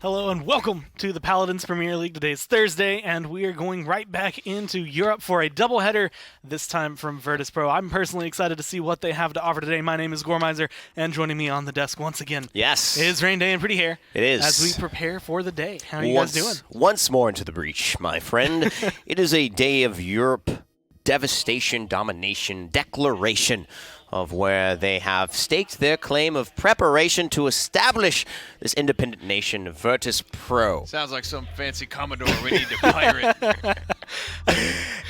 Hello and welcome to the Paladins Premier League. Today is Thursday, and we are going right back into Europe for a doubleheader, this time from Virtus Pro. I'm personally excited to see what they have to offer today. My name is Gormizer, and joining me on the desk once again is Rain Day and Pretty Hair. It is. As we prepare for the day. How are you guys doing? Once more into the breach, my friend. It is a day of Europe devastation, domination, declaration of where they have staked their claim of preparation to establish this independent nation, Virtus Pro. Sounds like some fancy Commodore we need to pirate.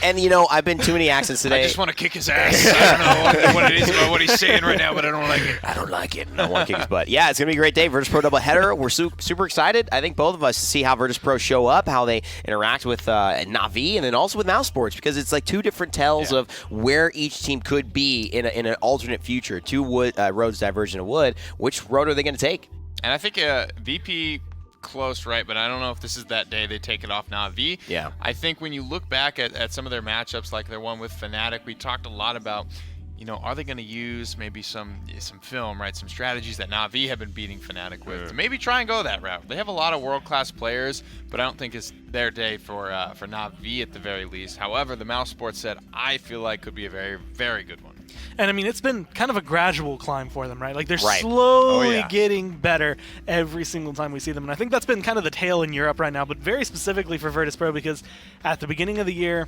And, you know, I've been too many accents today. I just want to kick his ass. I don't know what it is about what he's saying right now, but I don't like it. I don't like it, and I want to kick his butt. Yeah, it's going to be a great day. Virtus Pro doubleheader. We're super excited, I think, both of us, to see how Virtus Pro show up, how they interact with Na'Vi, and then also with Mouse Sports, because it's like two different tells of where each team could be in an alternate future. Two roads divergent of wood. Which road are they going to take? And I think VP close, right? But I don't know if this is that day they take it off Na'Vi. Yeah. I think when you look back at some of their matchups, like their one with Fnatic, we talked a lot about, you know, are they going to use maybe some film, right? Some strategies that Na'Vi have been beating Fnatic with. To maybe try and go that route. They have a lot of world-class players, but I don't think it's their day for Na'Vi at the very least. However, the Mouse Sports set, I feel like, could be a very, very good one. And I mean, it's been kind of a gradual climb for them, right? Like they're slowly getting better every single time we see them. And I think that's been kind of the tale in Europe right now, but very specifically for Virtus Pro, because at the beginning of the year,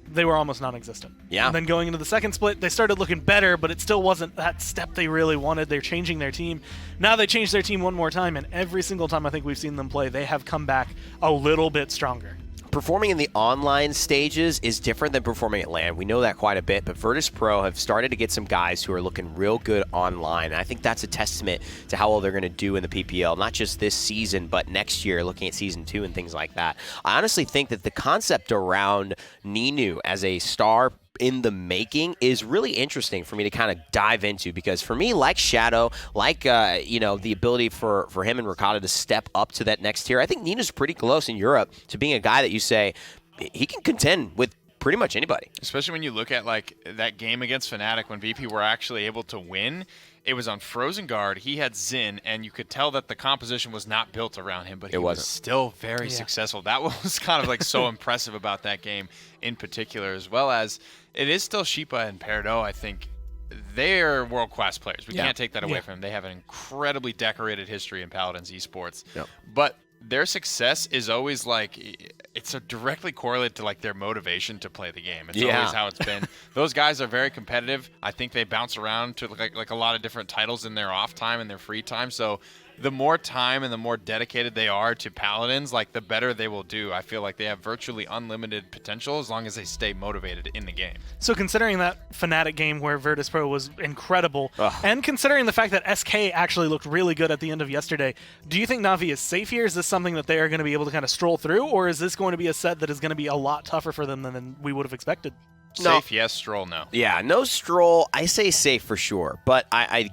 they were almost non-existent. Yeah. And then going into the second split, they started looking better, but it still wasn't that step they really wanted. They're changing their team. Now they changed their team one more time, and every single time I think we've seen them play, they have come back a little bit stronger. Performing in the online stages is different than performing at LAN. We know that quite a bit, but Virtus Pro have started to get some guys who are looking real good online. And I think that's a testament to how well they're going to do in the PPL, not just this season, but next year, looking at Season 2 and things like that. I honestly think that the concept around Ninu as a star in the making is really interesting for me to kind of dive into, because for me, like Shadow, like the ability for him and Ricotta to step up to that next tier, I think Nina's pretty close in Europe to being a guy that you say he can contend with pretty much anybody. Especially when you look at like that game against Fnatic when VP were actually able to win. It was on Frozen Guard. He had Xin, and you could tell that the composition was not built around him, but he was still very successful. That was kind of like so impressive about that game in particular, as well as it is still Sheepa and Peridot. I think they're world-class players. We can't take that away from them. They have an incredibly decorated history in Paladins esports. But their success is always like, it's directly correlated to like their motivation to play the game. It's always how it's been. Those guys are very competitive. I think they bounce around to like a lot of different titles in their off time and their free time. So the more time and the more dedicated they are to Paladins, like the better they will do. I feel like they have virtually unlimited potential as long as they stay motivated in the game. So considering that Fnatic game where Virtus Pro was incredible, and considering the fact that SK actually looked really good at the end of yesterday, do you think Na'Vi is safe here? Is this something that they are going to be able to kind of stroll through, or is this going to be a set that is going to be a lot tougher for them than we would have expected? Safe, yes. Stroll, no. Yeah, no Stroll. I say safe for sure. But I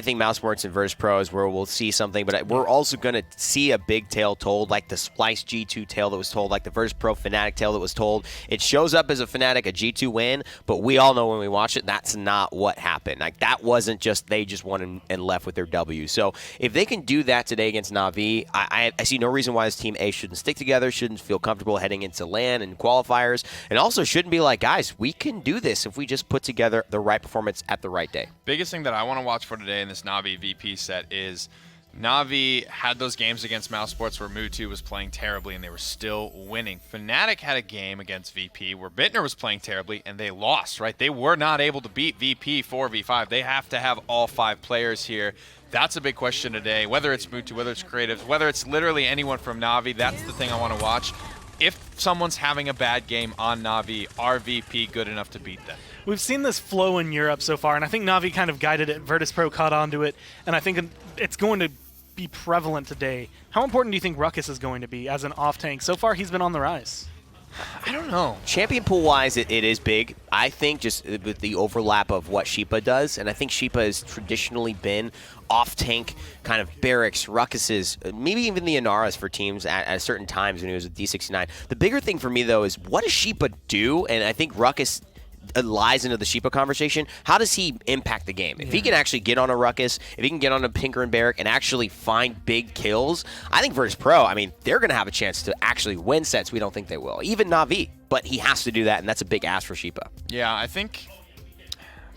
think Mouse Sports and Virtus Pro is where we'll see something. But we're also going to see a big tale told, like the Splice G2 tale that was told, like the Virtus Pro Fnatic tale that was told. It shows up as a Fnatic, a G2 win, but we all know when we watch it, that's not what happened. Like that wasn't just they just won and left with their W. So if they can do that today against Na'Vi, I see no reason why this Team A shouldn't stick together, shouldn't feel comfortable heading into LAN and qualifiers, and also shouldn't be like, guys, we can do this if we just put together the right performance at the right day. Biggest thing that I want to watch for today in this Na'Vi VP set is Na'Vi had those games against Mouse Sports where Mutu was playing terribly and they were still winning. Fnatic had a game against VP where Bittner was playing terribly and they lost, right? They were not able to beat VP 4v5. They have to have all 5 players here. That's a big question today, whether it's Mutu, whether it's Creatives, whether it's literally anyone from Na'Vi. That's the thing I want to watch. If someone's having a bad game on Na'Vi, are VP good enough to beat them? We've seen this flow in Europe so far, and I think Na'Vi kind of guided it. Virtus Pro caught onto it, and I think it's going to be prevalent today. How important do you think Ruckus is going to be as an off-tank? So far, he's been on the rise. I don't know. Champion pool-wise, it is big. I think just with the overlap of what Sheepa does, and I think Sheepa has traditionally been off-tank kind of barracks, ruckuses, maybe even the Inaras for teams at certain times when he was with D69. The bigger thing for me, though, is what does Sheepa do? And I think Ruckus lies into the Sheepa conversation. How does he impact the game? If he can actually get on a Ruckus, if he can get on a Pinker and Barrack and actually find big kills, I think Virtus Pro, I mean, they're going to have a chance to actually win sets. We don't think they will. Even Na'Vi. But he has to do that, and that's a big ask for Sheepa. Yeah, I think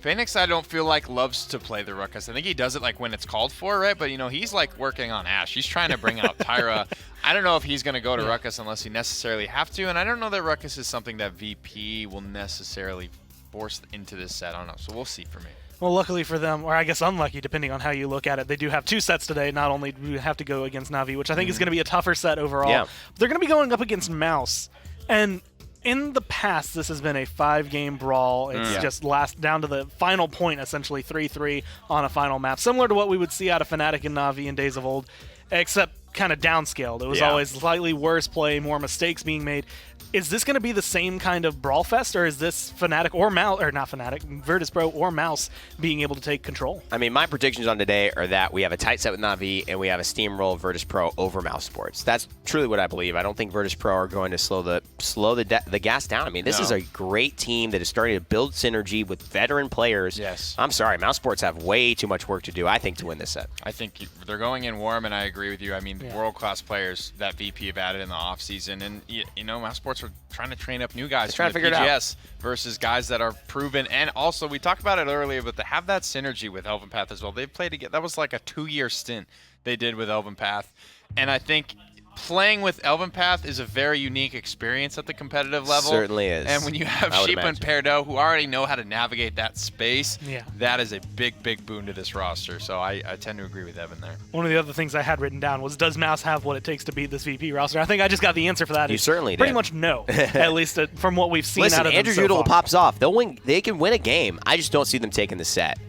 Phoenix, I don't feel like loves to play the Ruckus. I think he does it like when it's called for, right? But, he's like working on Ashe. He's trying to bring out Tyra. I don't know if he's going to go to Ruckus unless he necessarily have to, and I don't know that Ruckus is something that VP will necessarily force into this set. I don't know, so we'll see for me. Well, luckily for them, or I guess unlucky, depending on how you look at it, they do have 2 sets today. Not only do we have to go against Na'Vi, which I think is going to be a tougher set overall, they're going to be going up against Mouse. And in the past, this has been a 5-game brawl. It's just down to the final point, essentially 3-3 on a final map, similar to what we would see out of Fnatic and Na'Vi in days of old, except kind of downscaled. It was always slightly worse play, more mistakes being made. Is this going to be the same kind of brawl fest, or is this Fnatic or Mouse, or not Fnatic, Virtus Pro or Mouse being able to take control? I mean, my predictions on today are that we have a tight set with Na'Vi and we have a steamroll Virtus Pro over Mouse Sports. That's truly what I believe. I don't think Virtus Pro are going to slow the gas down. I mean, this is a great team that is starting to build synergy with veteran players. Yes. I'm sorry, Mouse Sports have way too much work to do, I think, to win this set. I think they're going in warm, and I agree with you. I mean, world-class players that VP have added in the offseason, and Mouse Sports are trying to train up new guys trying from to the figure it out. PGS versus guys that are proven. And also, we talked about it earlier, but to have that synergy with Elven Path as well. They've played together. That was like a 2-year stint they did with Elven Path. And I think playing with Elven Path is a very unique experience at the competitive level. Certainly is. And when you have Sheepa and Perdo who already know how to navigate that space, that is a big, big boon to this roster. So I tend to agree with Evan there. One of the other things I had written down was, does Mouse have what it takes to beat this VP roster? I think I just got the answer for that. You certainly pretty did. much no, at least from what we've seen out of them Andrew so Doodle far. pops off. They'll win. They can win a game. I just don't see them taking the set.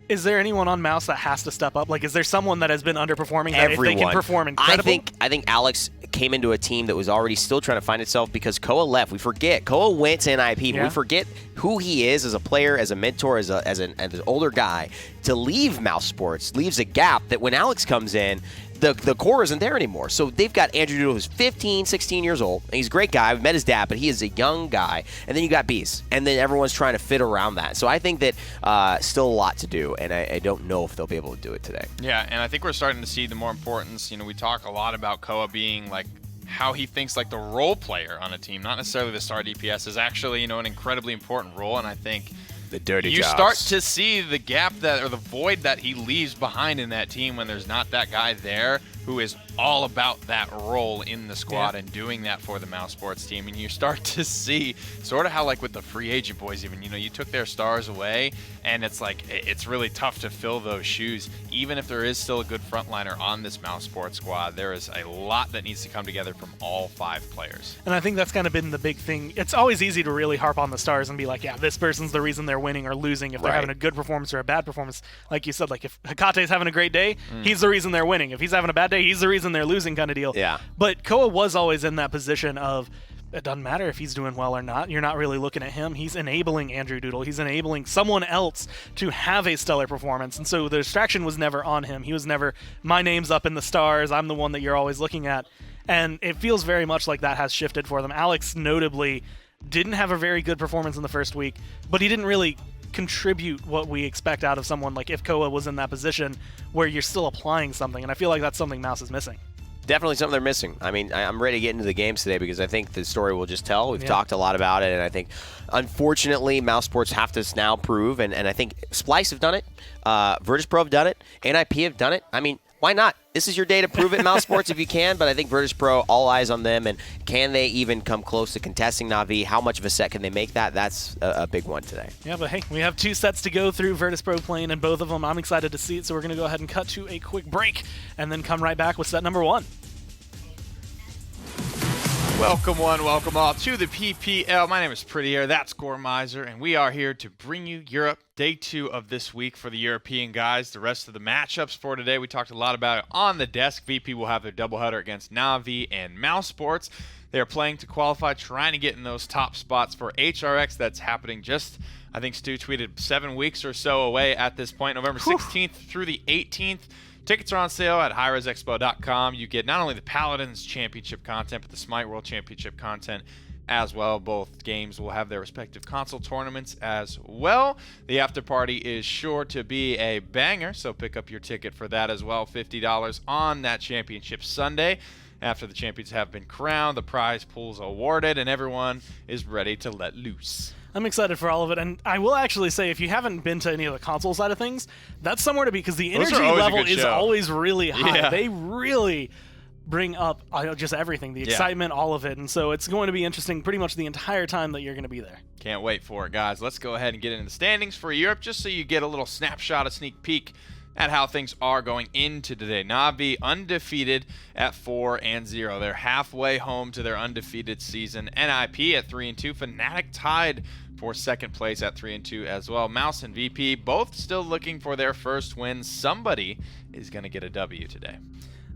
Is there anyone on Mouse that has to step up? Like, is there someone that has been underperforming that if they can perform incredible? I think Alex came into a team that was already still trying to find itself because Koa left. We forget. Koa went to NIP, but we forget who he is as a player, as a mentor, as an older guy. To leave Mouse Sports leaves a gap that when Alex comes in, the core isn't there anymore. So they've got Andrew Doodle, who's 15, 16 years old. And he's a great guy. I've met his dad, but he is a young guy. And then you got Beast. And then everyone's trying to fit around that. So I think that still a lot to do, and I don't know if they'll be able to do it today. Yeah, and I think we're starting to see the more importance. We talk a lot about Koa being like how he thinks like the role player on a team, not necessarily the star DPS, is actually, an incredibly important role. And I think the dirty you jobs. start to see the gap or the void that he leaves behind in that team when there's not that guy there who is all about that role in the squad and doing that for the Mouse Sports team. And you start to see sort of how, like with the free agent boys even, you took their stars away, and it's like it's really tough to fill those shoes. Even if there is still a good frontliner on this Mouse Sports squad, there is a lot that needs to come together from all 5 players. And I think that's kind of been the big thing. It's always easy to really harp on the stars and be like, yeah, this person's the reason they're winning or losing if they're having a good performance or a bad performance. Like you said, like if Hekate's having a great day, he's the reason they're winning. If he's having a bad day, he's the reason they're losing, kind of deal. Yeah. But Koa was always in that position of, it doesn't matter if he's doing well or not. You're not really looking at him. He's enabling Andrew Doodle. He's enabling someone else to have a stellar performance. And so the distraction was never on him. He was never, my name's up in the stars, I'm the one that you're always looking at. And it feels very much like that has shifted for them. Alex notably didn't have a very good performance in the first week, but he didn't really contribute what we expect out of someone like if Koa was in that position where you're still applying something. And I feel like that's something Mouse is missing. Definitely something they're missing. I mean, I'm ready to get into the games today because I think the story will just tell. We've talked a lot about it, and I think, unfortunately, Mouse Sports have to now prove, and I think Splice have done it, Virtus Pro have done it, NIP have done it. I mean, why not? This is your day to prove it, Mouse Sports, if you can, but I think Virtus Pro, all eyes on them, and can they even come close to contesting Na'Vi? How much of a set can they make that? That's a big one today. Yeah, but hey, we have 2 sets to go through, Virtus Pro playing in both of them. I'm excited to see it, so we're going to go ahead and cut to a quick break and then come right back with set number 1. Welcome one, welcome all to the PPL. My name is Prettier, that's Gormizer, and we are here to bring you Europe, day 2 of this week for the European guys. The rest of the matchups for today, we talked a lot about it on the desk. VP will have their doubleheader against Na'Vi and Mouse Sports. They are playing to qualify, trying to get in those top spots for HRX. That's happening just, I think Stu tweeted, 7 weeks or so away at this point, November 16th through the 18th. Tickets are on sale at highresexpo.com. You get not only the Paladins Championship content, but the Smite World Championship content as well. Both games will have their respective console tournaments as well. The after party is sure to be a banger, so pick up your ticket for that as well. $50 on that championship Sunday. After the champions have been crowned, the prize pool's awarded, and everyone is ready to let loose. I'm excited for all of it, and I will actually say, if you haven't been to any of the console side of things, that's somewhere to be, because the energy level is always really high. Yeah. They really bring up just everything, the excitement, all of it, and so it's going to be interesting pretty much the entire time that you're going to be there. Can't wait for it, guys. Let's go ahead and get into the standings for Europe, just so you get a little snapshot, a sneak peek at how things are going into today. Na'Vi undefeated at 4-0. They're halfway home to their undefeated season. NIP at 3-2. Fnatic tied for second place at 3-2 as well. Mouse and VP both still looking for their first win. Somebody is going to get a W today.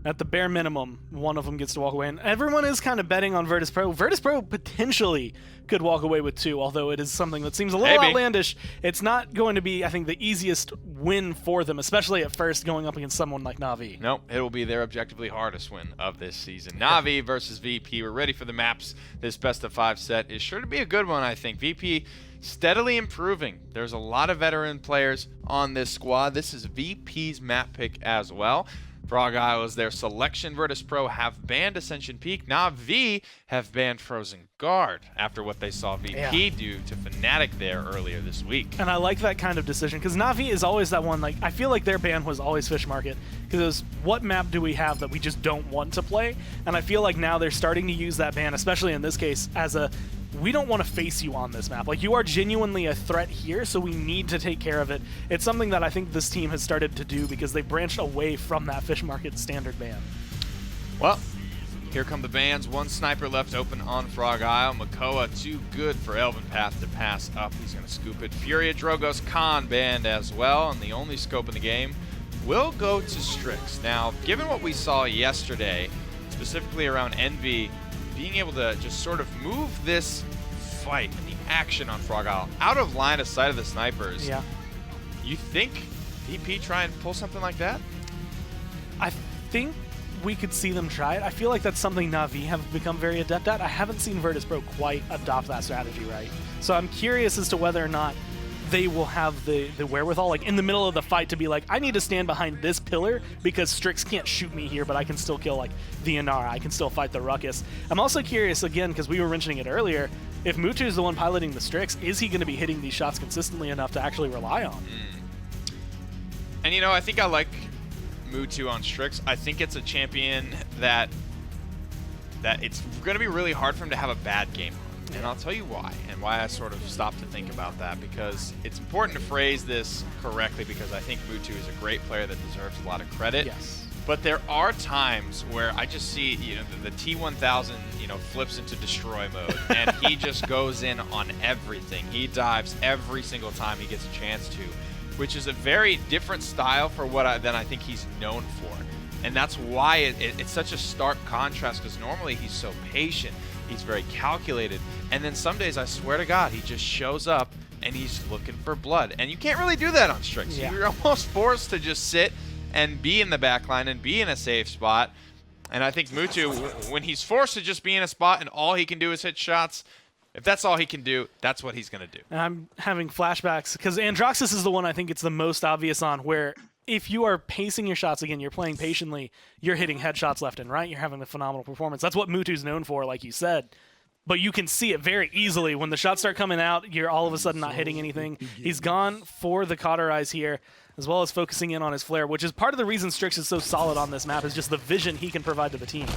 At the bare minimum, one of them gets to walk away. And everyone is kind of betting on Virtus Pro. Virtus Pro potentially could walk away with 2, although it is something that seems a little outlandish. It's not going to be, I think, the easiest win for them, especially at first going up against someone like Na'Vi. Nope, it will be their objectively hardest win of this season. Na'Vi versus VP. We're ready for the maps. This best-of-5 set is sure to be a good one, I think. VP steadily improving. There's a lot of veteran players on this squad. This is VP's map pick as well. Frog Isle is their selection. Virtus Pro have banned Ascension Peak. Na'Vi have banned Frozen Guard after what they saw VP do to Fnatic there earlier this week. And I like that kind of decision, because Na'Vi is always that one, like, I feel like their ban was always Fish Market, because it was, what map do we have that we just don't want to play? And I feel like now they're starting to use that ban, especially in this case, as a, we don't want to face you on this map. Like, you are genuinely a threat here, so we need to take care of it. It's something that I think this team has started to do, because they branched away from that Fish Market standard ban. Well, here come the bans. One sniper left open on Frog Isle. Makoa too good for Elven Path to pass up. He's going to scoop it. Furia Drogos Khan banned as well, and the only scope in the game will go to Strix. Now, given what we saw yesterday, specifically around Envy, being able to just sort of move this fight and the action on Frog Isle out of line of sight of the snipers, you think VP try and pull something like that? I think we could see them try it. I feel like that's something Na'Vi have become very adept at. I haven't seen Virtus Pro quite adopt that strategy right. So I'm curious as to whether or not they will have the wherewithal, like in the middle of the fight, to be like, I need to stand behind this pillar because Strix can't shoot me here, but I can still kill like the Inara. I can still fight the Ruckus. I'm also curious, again, because we were mentioning it earlier, if Mutu is the one piloting the Strix, is he going to be hitting these shots consistently enough to actually rely on? And you know, I think I like Mutu on Strix. I think it's a champion that it's going to be really hard for him to have a bad game on. And I'll tell you why, and why I sort of stopped to think about that, because it's important to phrase this correctly, because I think Mutu is a great player that deserves a lot of credit. Yes. But there are times where I just see, you know, the T1000, you know, flips into destroy mode, and he just goes in on everything. He dives every single time he gets a chance to, which is a very different style for than I think he's known for. And that's why it's such a stark contrast, because normally he's so patient, he's very calculated, and then some days, I swear to God, he just shows up and he's looking for blood. And you can't really do that on Strix. Yeah. You're almost forced to just sit and be in the back line and be in a safe spot. And I think Mutu, when he's forced to just be in a spot and all he can do is hit shots, if that's all he can do, that's what he's going to do. And I'm having flashbacks, because Androxus is the one I think it's the most obvious on, where if you are pacing your shots, again, you're playing patiently, you're hitting headshots left and right, you're having a phenomenal performance. That's what Mutu's known for, like you said. But you can see it very easily. When the shots start coming out, you're all of a sudden not hitting anything. He's gone for the Cauterize here, as well as focusing in on his flare, which is part of the reason Strix is so solid on this map, is just the vision he can provide to the team.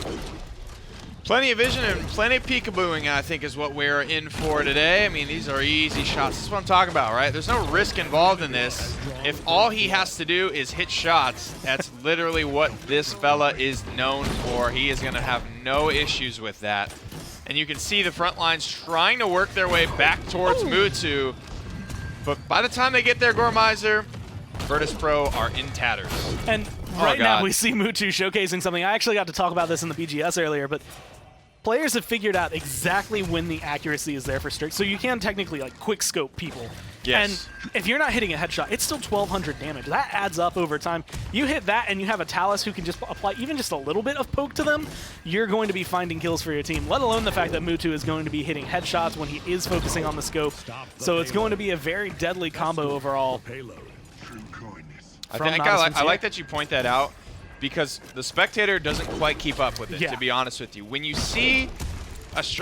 Plenty of vision and plenty of peekabooing, I think, is what we're in for today. I mean, these are easy shots. This is what I'm talking about, right? There's no risk involved in this. If all he has to do is hit shots, that's literally what this fella is known for. He is going to have no issues with that. And you can see the front lines trying to work their way back towards Mutu. But by the time they get there, Gormizer, Virtus Pro are in tatters. And right now we see Mutu showcasing something. I actually got to talk about this in the BGS earlier, but players have figured out exactly when the accuracy is there for Strix. So you can technically like quick scope people. Yes. And if you're not hitting a headshot, it's still 1,200 damage. That adds up over time. You hit that and you have a Talus who can just apply even just a little bit of poke to them, you're going to be finding kills for your team, let alone the fact that Mutu is going to be hitting headshots when he is focusing on the scope. So it's going to be a very deadly combo overall. I like that you point that out, because the spectator doesn't quite keep up with it, to be honest with you. When you see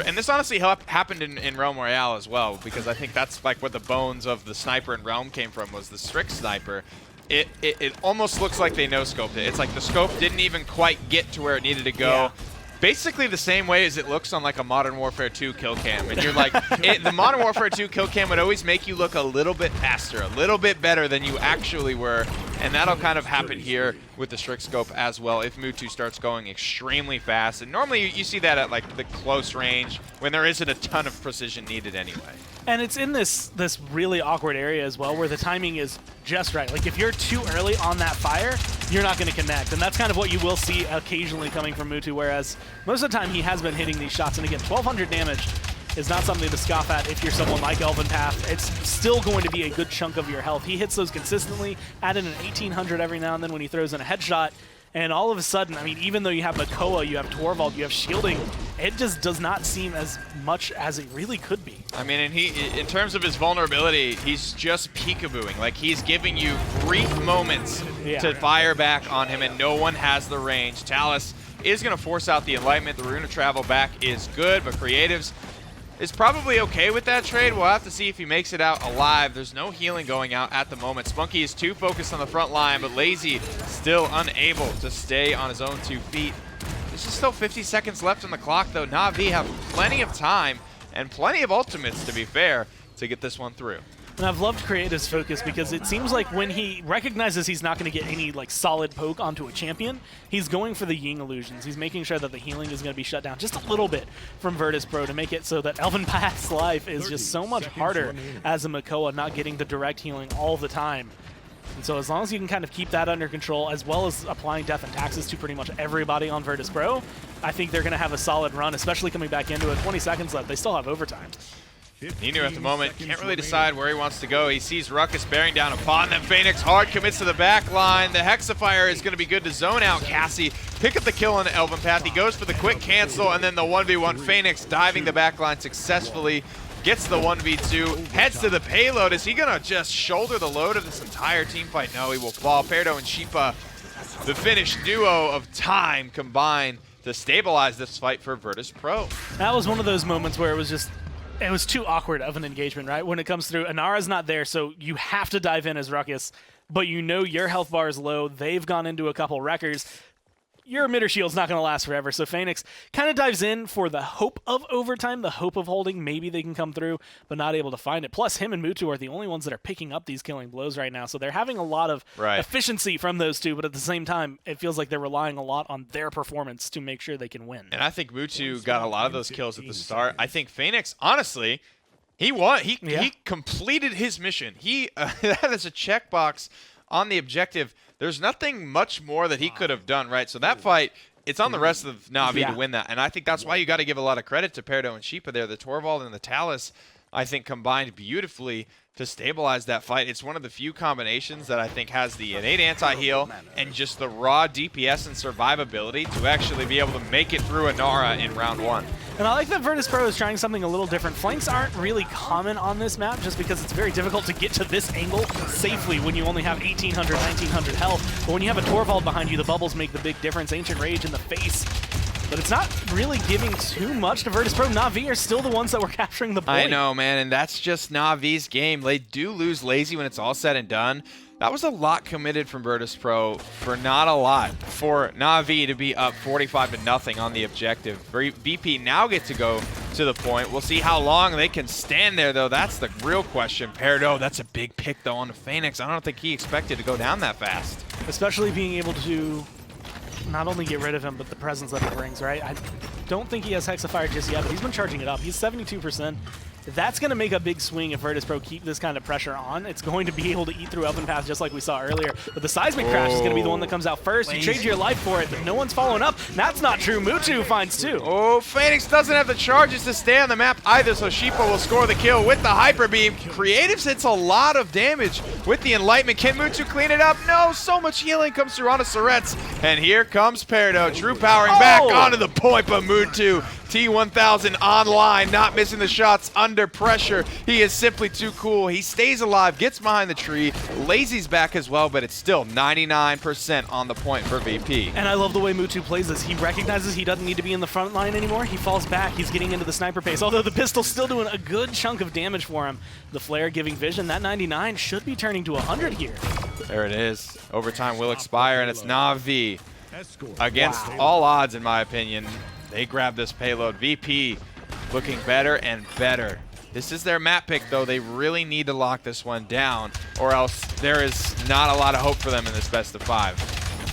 and this honestly happened in Realm Royale as well, because I think that's like what the bones of the sniper in Realm came from, was the Strix sniper. It almost looks like they no-scoped it. It's like the scope didn't even quite get to where it needed to go. Yeah. Basically the same way as it looks on like a Modern Warfare 2 kill cam. And you're like, the Modern Warfare 2 kill cam would always make you look a little bit faster, a little bit better than you actually were. And that'll kind of happen here with the Strix scope as well if Mutu starts going extremely fast. And normally you see that at like the close range when there isn't a ton of precision needed anyway. And it's in this really awkward area as well where the timing is just right. Like if you're too early on that fire, you're not going to connect. And that's kind of what you will see occasionally coming from Mutu, whereas most of the time he has been hitting these shots. And again, 1,200 damage is not something to scoff at if you're someone like Elvin Path. It's still going to be a good chunk of your health. He hits those consistently, add in an 1,800 every now and then when he throws in a headshot. And all of a sudden, I mean, even though you have Makoa, you have Torvald, you have shielding, it just does not seem as much as it really could be. I mean, and in terms of his vulnerability, he's just peekabooing. Like, he's giving you brief moments to fire back on him, and no one has the range. Talus is going to force out the Enlightenment. The Rune of Travel back is good, but Creatives is probably okay with that trade. We'll have to see if he makes it out alive. There's no healing going out at the moment. Spunky is too focused on the front line, but Lazy still unable to stay on his own 2 feet. There's just still 50 seconds left on the clock, though. Na'Vi have plenty of time and plenty of ultimates, to be fair, to get this one through. And I've loved Creative's focus because it seems like when he recognizes he's not going to get any like solid poke onto a champion, he's going for the Ying illusions. He's making sure that the healing is going to be shut down just a little bit from Virtus Pro to make it so that Elvin Path's life is just so much harder as a Makoa, not getting the direct healing all the time. And so as long as you can kind of keep that under control, as well as applying death and taxes to pretty much everybody on Virtus Pro, I think they're going to have a solid run, especially coming back into it. 20 seconds left. They still have overtime. Ninu at the moment can't really decide where he wants to go. He sees Ruckus bearing down upon them. Phoenix hard commits to the back line. The Hexafire is going to be good to zone out Cassie. Pick up the kill on the Elvin Path. He goes for the quick cancel, and then the 1v1. Phoenix diving the back line successfully. Gets the 1v2. Heads to the payload. Is he going to just shoulder the load of this entire team fight? No, he will fall. Perdo and Sheepa, the Finnish duo of time, combined to stabilize this fight for Virtus Pro. That was one of those moments where it was too awkward of an engagement, right? When it comes through, Inara's not there, so you have to dive in as Ruckus, but you know your health bar is low. They've gone into a couple wreckers. Your emitter shield's not going to last forever, so Phoenix kind of dives in for the hope of overtime, the hope of holding. Maybe they can come through, but not able to find it. Plus, him and Mutu are the only ones that are picking up these killing blows right now, so they're having a lot of efficiency from those two, but at the same time, it feels like they're relying a lot on their performance to make sure they can win. And I think Mutu got a lot of those kills at the start. I think Phoenix, honestly, he won. He completed his mission. That is a checkbox on the objective. There's nothing much more that he could have done, right? So that fight, it's on the rest of Na'Vi to win that. And I think that's why you got to give a lot of credit to Perdo and Sheepa there. The Torvald and the Talus, I think, combined beautifully to stabilize that fight. It's one of the few combinations that I think has the innate anti-heal and just the raw DPS and survivability to actually be able to make it through Inara in round 1. And I like that Virtus Pro is trying something a little different. Flanks aren't really common on this map just because it's very difficult to get to this angle safely when you only have 1,800, 1,900 health. But when you have a Torvald behind you, the bubbles make the big difference. Ancient Rage in the face. But it's not really giving too much to Virtus Pro. Na'Vi are still the ones that were capturing the point. I know, man, and that's just Na'Vi's game. They do lose Lazy when it's all said and done. That was a lot committed from Virtus Pro for not a lot. For Na'Vi to be up 45-0 on the objective. VP now get to go to the point. We'll see how long they can stand there, though. That's the real question. Perdo, that's a big pick, though, on the Phoenix. I don't think he expected to go down that fast. Especially being able to not only get rid of him, but the presence that he brings, right? I don't think he has Hexafire just yet, but he's been charging it up. He's 72%. That's going to make a big swing if Virtus.pro keep this kind of pressure on. It's going to be able to eat through Elven Path just like we saw earlier. But the Seismic Crash is going to be the one that comes out first. You trade your life for it, but no one's following up. That's not true. Mutu finds 2. Oh, Phoenix doesn't have the charges to stay on the map either, so Sheepa will score the kill with the Hyper Beam. Creatives hits a lot of damage with the Enlightenment. Can Mutu clean it up? No, so much healing comes through onto Surets. And here comes Peridot. Drew powering back onto the point, but Mutu T1000 online, not missing the shots under pressure. He is simply too cool. He stays alive, gets behind the tree. Lazy's back as well, but it's still 99% on the point for VP. And I love the way Mutu plays this. He recognizes he doesn't need to be in the front line anymore. He falls back. He's getting into the sniper pace, although the pistol's still doing a good chunk of damage for him. The flare giving vision. That 99 should be turning to 100 here. There it is. Overtime will expire, and it's Na'Vi against all odds, in my opinion. They grab this payload. VP looking better and better. This is their map pick, though. They really need to lock this one down, or else there is not a lot of hope for them in this best of 5.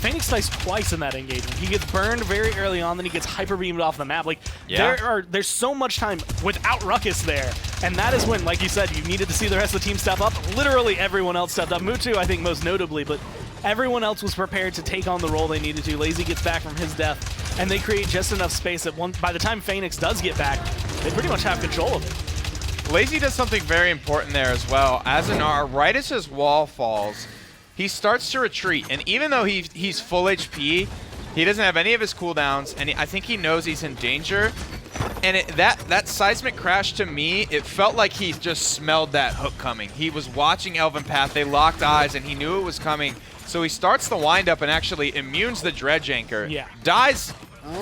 Phoenix dies twice in that engagement. He gets burned very early on, then he gets hyper beamed off the map. Like there's so much time without Ruckus there, and that is when, like you said, you needed to see the rest of the team step up. Literally everyone else stepped up. Mutu, I think, most notably, but everyone else was prepared to take on the role they needed to. Lazy gets back from his death, and they create just enough space that by the time Phoenix does get back, they pretty much have control of it. Lazy does something very important there as well. As an R, right as his wall falls, he starts to retreat, and even though he's full HP, he doesn't have any of his cooldowns, and I think he knows he's in danger. And that Seismic Crash, to me, it felt like he just smelled that hook coming. He was watching Elven Path, they locked eyes, and he knew it was coming. So he starts the windup and actually immunes the Dredge Anchor. Yeah. Dies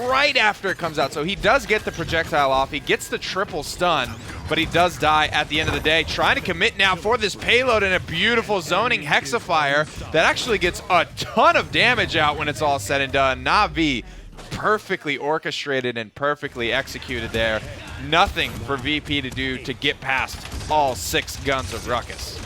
right after it comes out, so he does get the projectile off. He gets the triple stun, but he does die at the end of the day. Trying to commit now for this payload in a beautiful zoning Hexafire that actually gets a ton of damage out when it's all said and done. Na'Vi perfectly orchestrated and perfectly executed there. Nothing for VP to do to get past all 6 guns of Ruckus.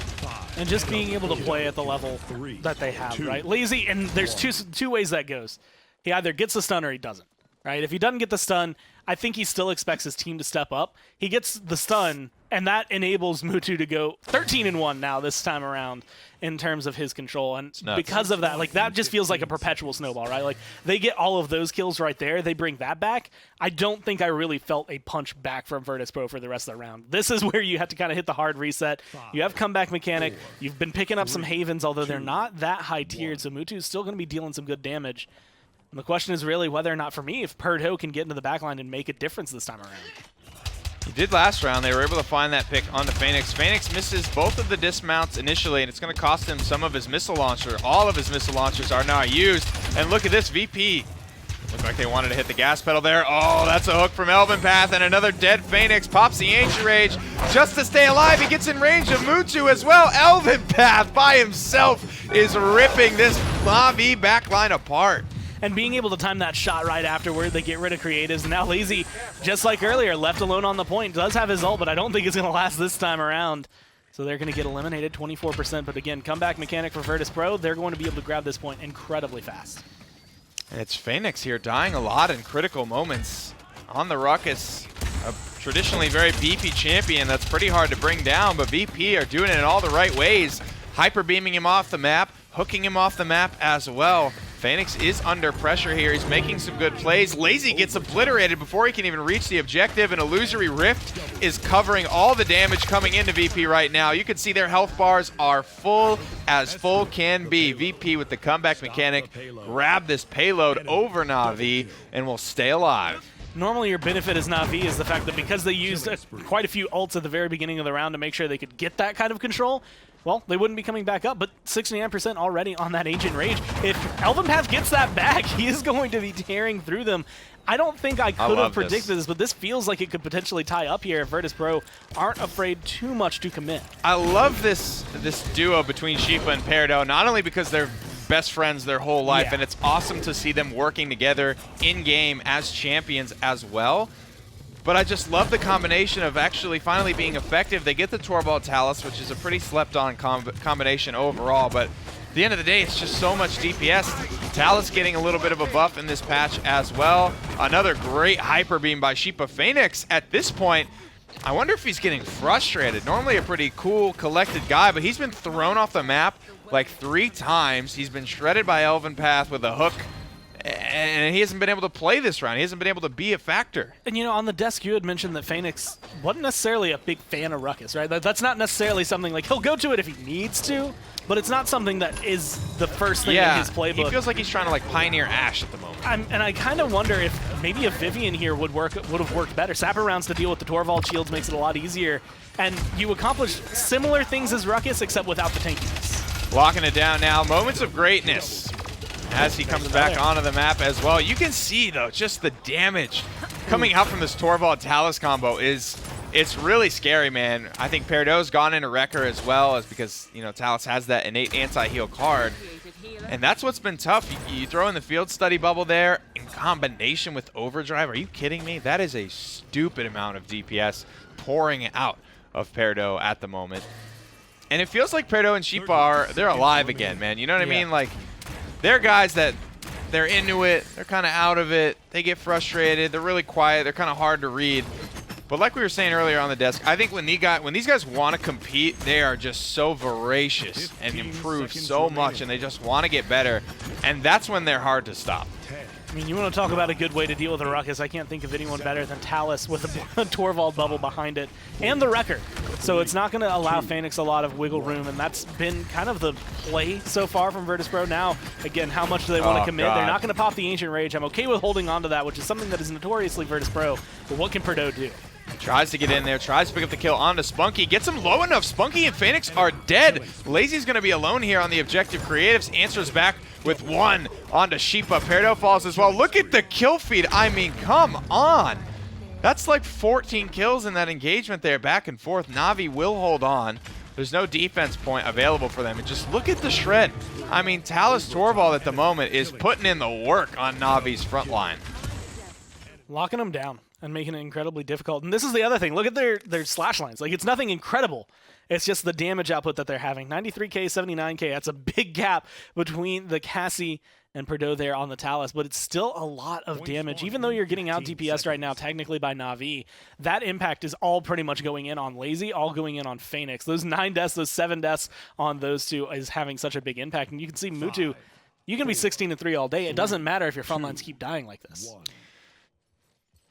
And just being able to play at the level that they have, right? Lazy, and there's two ways that goes. He either gets the stun or he doesn't, right? If he doesn't get the stun, I think he still expects his team to step up. He gets the stun, and that enables Mutu to go 13-1 now this time around in terms of his control. And because of that, like, that just feels like a perpetual snowball, right? Like, they get all of those kills right there. They bring that back. I don't think I really felt a punch back from Virtus.pro for the rest of the round. This is where you have to kind of hit the hard reset. You have comeback mechanic. You've been picking up some Havens, although they're not that high tiered, so Mutu's still going to be dealing some good damage. And the question is really whether or not, for me, if Peridot can get into the backline and make a difference this time around. He did last round. They were able to find that pick on the Phoenix. Phoenix misses both of the dismounts initially, and it's going to cost him some of his missile launcher. All of his missile launchers are now used. And look at this, VP. Looked like they wanted to hit the gas pedal there. Oh, that's a hook from Elven Path, and another dead Phoenix pops the Ancient Rage just to stay alive. He gets in range of Mutu as well. Elven Path by himself is ripping this Na'Vi backline apart. And being able to time that shot right afterward, they get rid of creatives. And now Lazy, just like earlier, left alone on the point, does have his ult, but I don't think it's going to last this time around. So they're going to get eliminated 24%. But again, comeback mechanic for Virtus.pro, they're going to be able to grab this point incredibly fast. And it's Phoenix here dying a lot in critical moments. On the Ruckus, a traditionally very beefy champion that's pretty hard to bring down, but VP are doing it in all the right ways. Hyper beaming him off the map, hooking him off the map as well. Phoenix is under pressure here. He's making some good plays. Lazy gets obliterated before he can even reach the objective. An Illusory Rift is covering all the damage coming into VP right now. You can see their health bars are full as full can be. VP with the comeback mechanic grab this payload over Na'Vi and will stay alive. Normally your benefit as Na'Vi is the fact that because they used quite a few ults at the very beginning of the round to make sure they could get that kind of control, well, they wouldn't be coming back up, but 69% already on that Ancient Rage. If Elven Path gets that back, he is going to be tearing through them. I don't think I could have predicted this, but this feels like it could potentially tie up here if Virtus.pro aren't afraid too much to commit. I love this duo between Sheepa and Peridot, not only because they're best friends their whole life, and it's awesome to see them working together in-game as champions as well. But I just love the combination of actually finally being effective. They get the Torbal Talus, which is a pretty slept-on combination overall, but at the end of the day, it's just so much DPS. Talus getting a little bit of a buff in this patch as well. Another great Hyper Beam by Sheepa. Phoenix, at this point, I wonder if he's getting frustrated. Normally a pretty cool, collected guy, but he's been thrown off the map like 3 times. He's been shredded by Elven Path with a hook, and he hasn't been able to play this round. He hasn't been able to be a factor. And, you know, on the desk, you had mentioned that Phoenix wasn't necessarily a big fan of Ruckus, right? That's not necessarily something like he'll go to it if he needs to, but it's not something that is the first thing in his playbook. He feels like he's trying to like pioneer Ashe at the moment. And I kind of wonder if maybe a Vivian here would have worked better. Sapper rounds to deal with the Torvald shields makes it a lot easier, and you accomplish similar things as Ruckus except without the tankiness. Locking it down now. Moments of greatness as he comes back onto the map as well. You can see though just the damage coming out from this Torvald Talus combo it's really scary, man. I think Peridot's gone into Wrecker as well, as because, you know, Talus has that innate anti-heal card. And that's what's been tough. You throw in the field study bubble there in combination with overdrive. Are you kidding me? That is a stupid amount of DPS pouring out of Peridot at the moment. And it feels like Peridot and Sheepa they're alive again, man. You know what I mean? Like, they're guys that they're into it. They're kind of out of it. They get frustrated. They're really quiet. They're kind of hard to read. But like we were saying earlier on the desk, I think when these guys want to compete, they are just so voracious and improve so much, and they just want to get better. And that's when they're hard to stop. I mean, you want to talk about a good way to deal with a Ruckus. I can't think of anyone better than Talus with a Torvald bubble behind it and the Wrecker. So it's not going to allow Phoenix a lot of wiggle room, and that's been kind of the play so far from Virtus.pro. Now, again, how much do they want to commit? They're not going to pop the Ancient Rage. I'm okay with holding on to that, which is something that is notoriously Virtus.pro. But what can Peridot do? Tries to get in there, tries to pick up the kill onto Spunky, gets him low enough. Spunky and Phoenix are dead. Lazy's going to be alone here on the objective. Creatives answers back with 1 onto Sheepa. Peridot falls as well. Look at the kill feed. I mean, come on. That's like 14 kills in that engagement there, back and forth. Na'Vi will hold on. There's no defense point available for them. And just look at the shred. I mean, Talus Torvald at the moment is putting in the work on Na'Vi's front line. Locking them down and making it incredibly difficult. And this is the other thing. Look at their slash lines. Like, it's nothing incredible. It's just the damage output that they're having. 93k, 79k. That's a big gap between the Cassie and Peridot there on the Talus, but it's still a lot of damage. Even though you're getting out DPS right now, technically by Na'Vi, that impact is all pretty much going in on Lazy, all going in on Phoenix. Those 9 deaths, those 7 deaths on those two is having such a big impact. And you can see Mutu, you can be 16-3 all day. It doesn't matter if your front lines keep dying like this.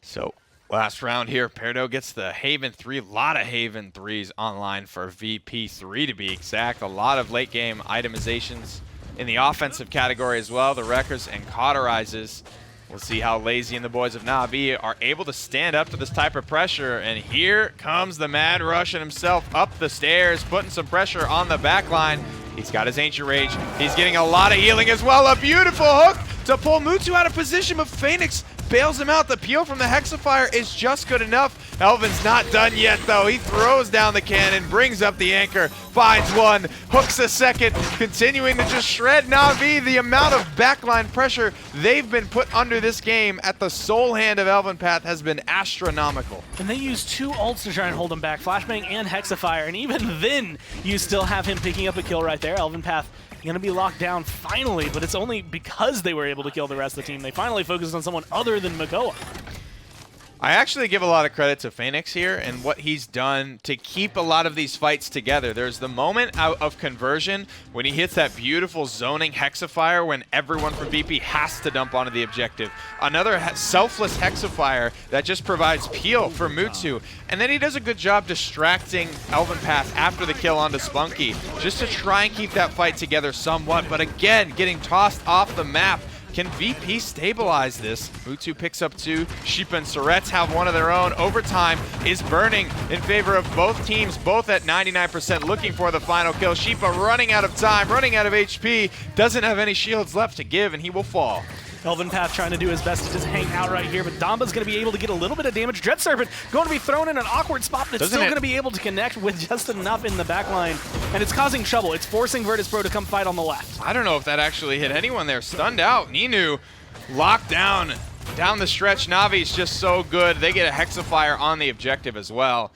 So, last round here, Peridot gets the Haven 3. A lot of Haven 3s online for VP3 to be exact. A lot of late game itemizations in the offensive category as well. The Wreckers and Cauterizes. We'll see how Lazy and the boys of Na'Vi are able to stand up to this type of pressure. And here comes the Mad Russian himself up the stairs, putting some pressure on the back line. He's got his Ancient Rage. He's getting a lot of healing as well. A beautiful hook to pull Mutu out of position, but Phoenix bails him out. The peel from the Hexafire is just good enough. Elvin's not done yet, though. He throws down the cannon, brings up the anchor, finds one, hooks a second, continuing to just shred Na'Vi. The amount of backline pressure they've been put under this game at the sole hand of Elven Path has been astronomical. And they use 2 ults to try and hold him back, Flashbang and Hexafire, and even then, you still have him picking up a kill right there. Elven Path going to be locked down finally, but it's only because they were able to kill the rest of the team. They finally focused on someone other than Magoa. I actually give a lot of credit to Phoenix here and what he's done to keep a lot of these fights together. There's the moment out of conversion when he hits that beautiful zoning Hexafire when everyone from VP has to dump onto the objective. Another selfless Hexafire that just provides peel for Mutu. And then he does a good job distracting Elven Path after the kill onto Spunky, just to try and keep that fight together somewhat. But again, getting tossed off the map. Can VP stabilize this? Mutu picks up 2. Sheepa and Surets have one of their own. Overtime is burning in favor of both teams, both at 99%, looking for the final kill. Sheepa running out of time, running out of HP, doesn't have any shields left to give, and he will fall. Elven Path trying to do his best to just hang out right here, but Damba's going to be able to get a little bit of damage. Dread Serpent going to be thrown in an awkward spot, but it's still going to be able to connect with just enough in the backline, and it's causing trouble. It's forcing Virtus.pro to come fight on the left. I don't know if that actually hit anyone there. Stunned out. Ninu locked down the stretch. Navi's just so good. They get a Hexafire on the objective as well.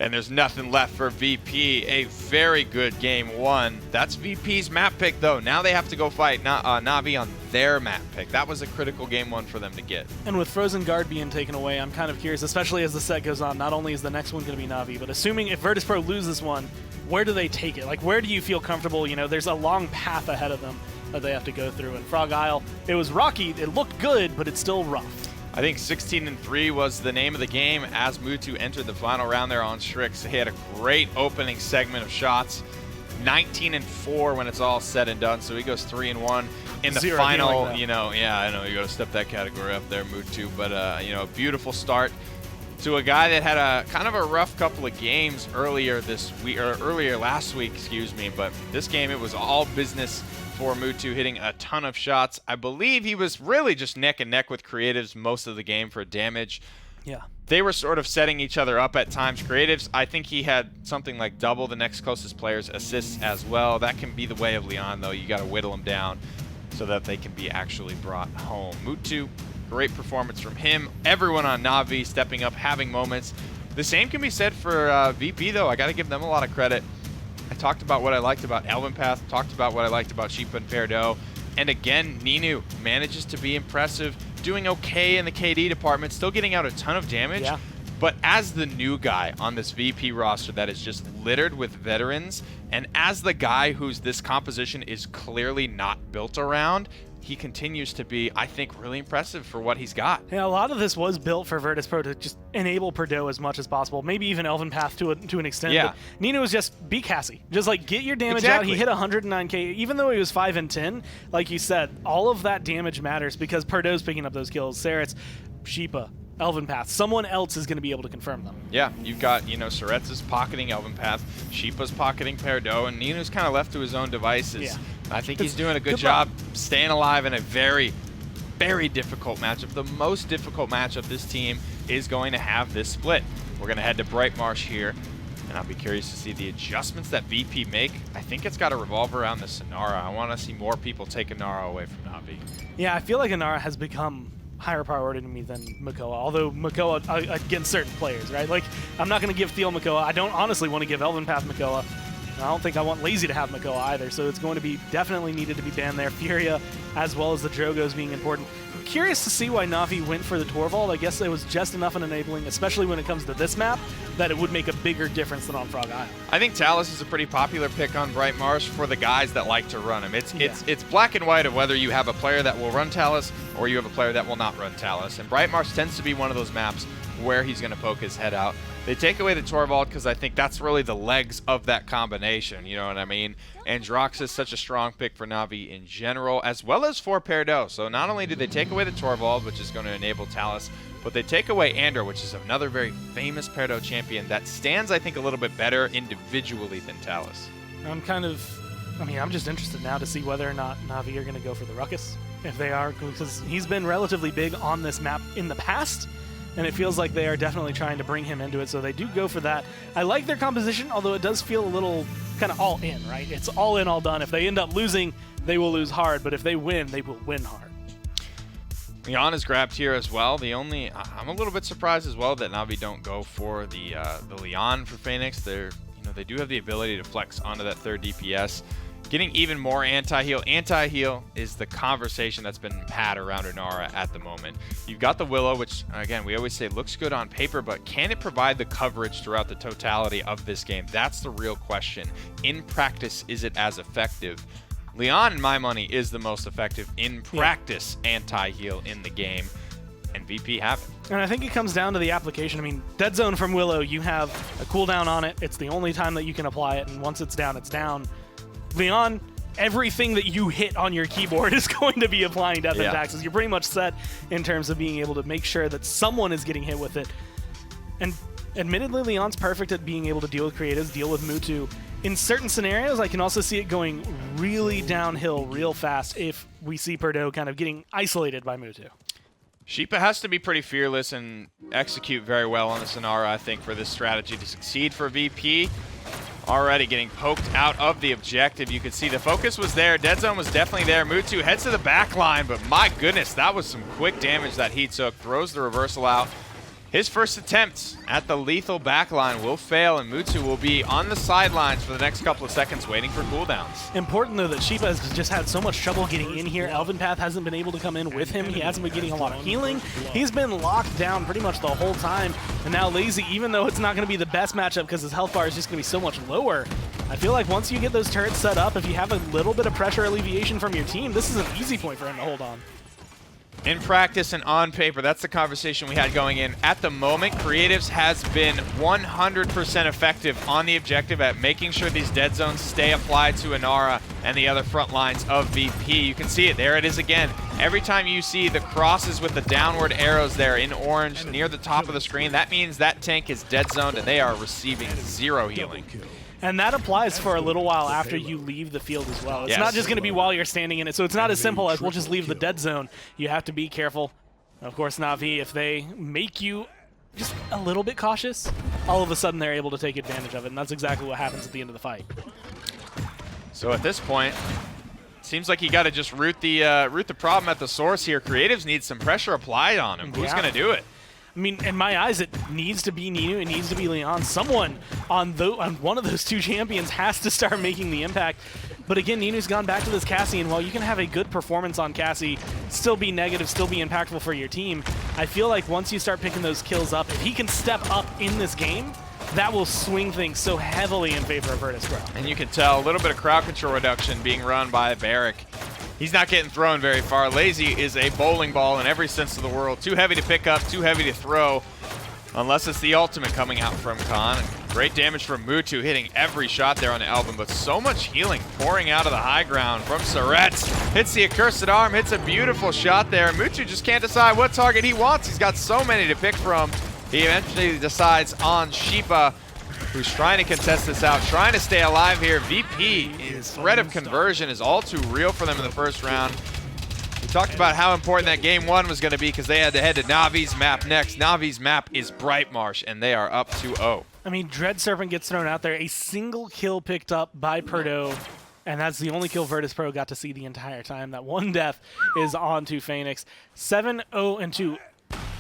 And there's nothing left for VP. A very good game 1. That's VP's map pick, though. Now they have to go fight Na'Vi on their map pick. That was a critical game 1 for them to get. And with Frozen Guard being taken away, I'm kind of curious, especially as the set goes on, not only is the next one going to be Na'Vi, but assuming if Virtus Pro loses one, where do they take it? Like, where do you feel comfortable? You know, there's a long path ahead of them that they have to go through. And Frog Isle, it was rocky. It looked good, but it's still rough. I think 16-3 was the name of the game as Mutu entered the final round there on Strix. He had a great opening segment of shots. 19-4 when it's all said and done, so he goes 3-1 in the final. You know, yeah, I know you got to step that category up there, Mutu, but you know, a beautiful start to a guy that had a kind of a rough couple of games earlier this week, or earlier last week, excuse me. But this game, it was all business for Mutu, hitting a ton of shots. I believe he was really just neck and neck with Creatives most of the game for damage. Yeah. They were sort of setting each other up at times. Creatives, I think he had something like double the next closest player's assists as well. That can be the way of Leon, though. You got to whittle them down so that they can be actually brought home. Mutu, great performance from him. Everyone on Na'Vi stepping up, having moments. The same can be said for VP, though. I got to give them a lot of credit. I talked about what I liked about Elven Path, talked about what I liked about Sheepa and Perdo. And again, Ninu manages to be impressive, doing okay in the KD department, still getting out a ton of damage. Yeah. But as the new guy on this VP roster that is just littered with veterans, and as the guy whose this composition is clearly not built around, he continues to be, I think, really impressive for what he's got. Yeah, a lot of this was built for Virtus Pro to just enable Perdo as much as possible. Maybe even Elven Path to an extent. Yeah. But Nino was just be Cassie. Just like get your damage Exactly. out. He hit 109k, even though he was 5 and 10. Like you said, all of that damage matters because Perdo's picking up those kills. Saret's, Sheepa, Elven Path. Someone else is going to be able to confirm them. Yeah, you've got, you know, Saretz is pocketing Elven Path, Sheepa's pocketing Perdo, and Nino's kind of left to his own devices. Yeah. I think he's doing a good job staying alive in a very, very difficult matchup. The most difficult matchup this team is going to have this split. We're going to head to Bright Marsh here, and I'll be curious to see the adjustments that VP make. I think it's got to revolve around the Sonara. I want to see more people take Inara away from Na'Vi. Yeah, I feel like Inara has become higher priority to me than Makoa, although Makoa against certain players, right? Like, I'm not going to give Thiel Makoa. I don't honestly want to give Elven Path Makoa. I don't think I want Lazy to have Makoa either, so it's going to be definitely needed to be banned there. Furia, as well as the Drogos being important. Curious to see why Na'Vi went for the Torvald. I guess it was just enough in enabling, especially when it comes to this map, that it would make a bigger difference than on Frog Isle. I think Talus is a pretty popular pick on Bright Marsh for the guys that like to run him. It's black and white of whether you have a player that will run Talus or you have a player that will not run Talus. And Bright Marsh tends to be one of those maps where he's going to poke his head out. They take away the Torvald because I think that's really the legs of that combination, you know what I mean? And Drox is such a strong pick for Na'Vi in general, as well as for Perdo. So not only do they take away the Torvald, which is going to enable Talus, but they take away Andor, which is another very famous Perdo champion that stands, I think, a little bit better individually than Talus. I'm just interested now to see whether or not Na'Vi are going to go for the Ruckus. If they are, because he's been relatively big on this map in the past, and it feels like they are definitely trying to bring him into it, so they do go for that. I like their composition, although it does feel a little kind of all in, right? It's all in, all done. If they end up losing, they will lose hard, but if they win, they will win hard. Leon is grabbed here as well. I'm a little bit surprised as well that Na'Vi don't go for the Leon for Phoenix. They do have the ability to flex onto that third DPS. Getting even more anti-heal. Anti-heal is the conversation that's been had around Inara at the moment. You've got the Willow, which, again, we always say looks good on paper, but can it provide the coverage throughout the totality of this game? That's the real question. In practice, is it as effective? Leon, in my money, is the most effective in practice anti-heal in the game, and VP have it. And I think it comes down to the application. I mean, Dead Zone from Willow, you have a cooldown on it. It's the only time that you can apply it, and once it's down, it's down. Leon, everything that you hit on your keyboard is going to be applying death and taxes. You're pretty much set in terms of being able to make sure that someone is getting hit with it. And admittedly, Leon's perfect at being able to deal with creatives, deal with Mutu. In certain scenarios, I can also see it going really downhill real fast if we see Perdo kind of getting isolated by Mutu. Sheepa has to be pretty fearless and execute very well on the Sonara, I think, for this strategy to succeed for VP. Already getting poked out of the objective. You can see the focus was there. Dead Zone was definitely there. Mutu heads to the back line, but my goodness, that was some quick damage that he took. Throws the reversal out. His first attempt at the lethal backline will fail, and Mutu will be on the sidelines for the next couple of seconds waiting for cooldowns. Important, though, that Sheepa has just had so much trouble getting in here. Elven Path hasn't been able to come in with him. He hasn't been getting a lot of healing. He's been locked down pretty much the whole time. And now Lazy, even though it's not going to be the best matchup because his health bar is just going to be so much lower, I feel like once you get those turrets set up, if you have a little bit of pressure alleviation from your team, this is an easy point for him to hold on. In practice and on paper, that's the conversation we had going in. At the moment, Creatives has been 100% effective on the objective at making sure these dead zones stay applied to Inara and the other front lines of VP. You can see it. There it is again. Every time you see the crosses with the downward arrows there in orange near the top of the screen, that means that tank is dead zoned and they are receiving 0 healing. And that applies for a little while after you leave the field as well. It's not just going to be while you're standing in it, so it's not as simple as we'll just leave the dead zone. You have to be careful. Of course, Na'Vi, if they make you just a little bit cautious, all of a sudden they're able to take advantage of it, and that's exactly what happens at the end of the fight. So at this point, seems like you got to just root the problem at the source here. Creatives need some pressure applied on him. Who's going to do it? I mean, in my eyes, it needs to be Ninu, it needs to be Leon. Someone on one of those two champions has to start making the impact. But again, Ninu's gone back to this Cassie, and while you can have a good performance on Cassie, still be negative, still be impactful for your team, I feel like once you start picking those kills up, if he can step up in this game, that will swing things so heavily in favor of Virtus Pro. And you can tell a little bit of crowd control reduction being run by Barrick. He's not getting thrown very far. Lazy is a bowling ball in every sense of the world. Too heavy to pick up, too heavy to throw, unless it's the ultimate coming out from Khan. Great damage from Mutu, hitting every shot there on the album, but so much healing pouring out of the high ground from Surets. Hits the accursed arm, hits a beautiful shot there. Mutu just can't decide what target he wants. He's got so many to pick from. He eventually decides on Sheepa, who's trying to contest this out, trying to stay alive here. VP, his threat of conversion is all too real for them in the first round. We talked about how important that game one was going to be because they had to head to Navi's map next. Navi's map is Brightmarsh, and they are up 2-0. I mean, Dread Serpent gets thrown out there. A single kill picked up by Perdo, and that's the only kill Virtus Pro got to see the entire time. That one death is on to Phoenix. 7-0-2.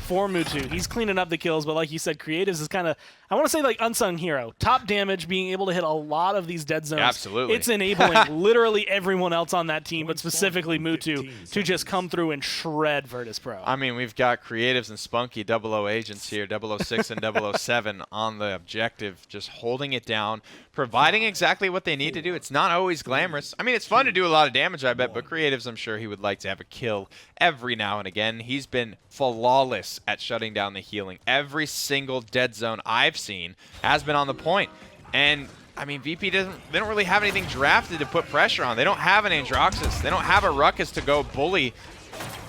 For Mutu. He's cleaning up the kills, but like you said, Creatives is kind of, I want to say like unsung hero. Top damage, being able to hit a lot of these dead zones. Absolutely. It's enabling literally everyone else on that team, but specifically Mutu, to just come through and shred Virtus Pro. I mean, we've got Creatives and Spunky 00 agents here, 006 and 007 on the objective, just holding it down, providing exactly what they need to do. It's not always glamorous. I mean, it's fun to do a lot of damage, I bet, but Creatives, I'm sure he would like to have a kill every now and again. He's been flawless at shutting down the healing. Every single dead zone I've seen has been on the point. And I mean, VP they don't really have anything drafted to put pressure on. They don't have an Androxus. They don't have a Ruckus to go bully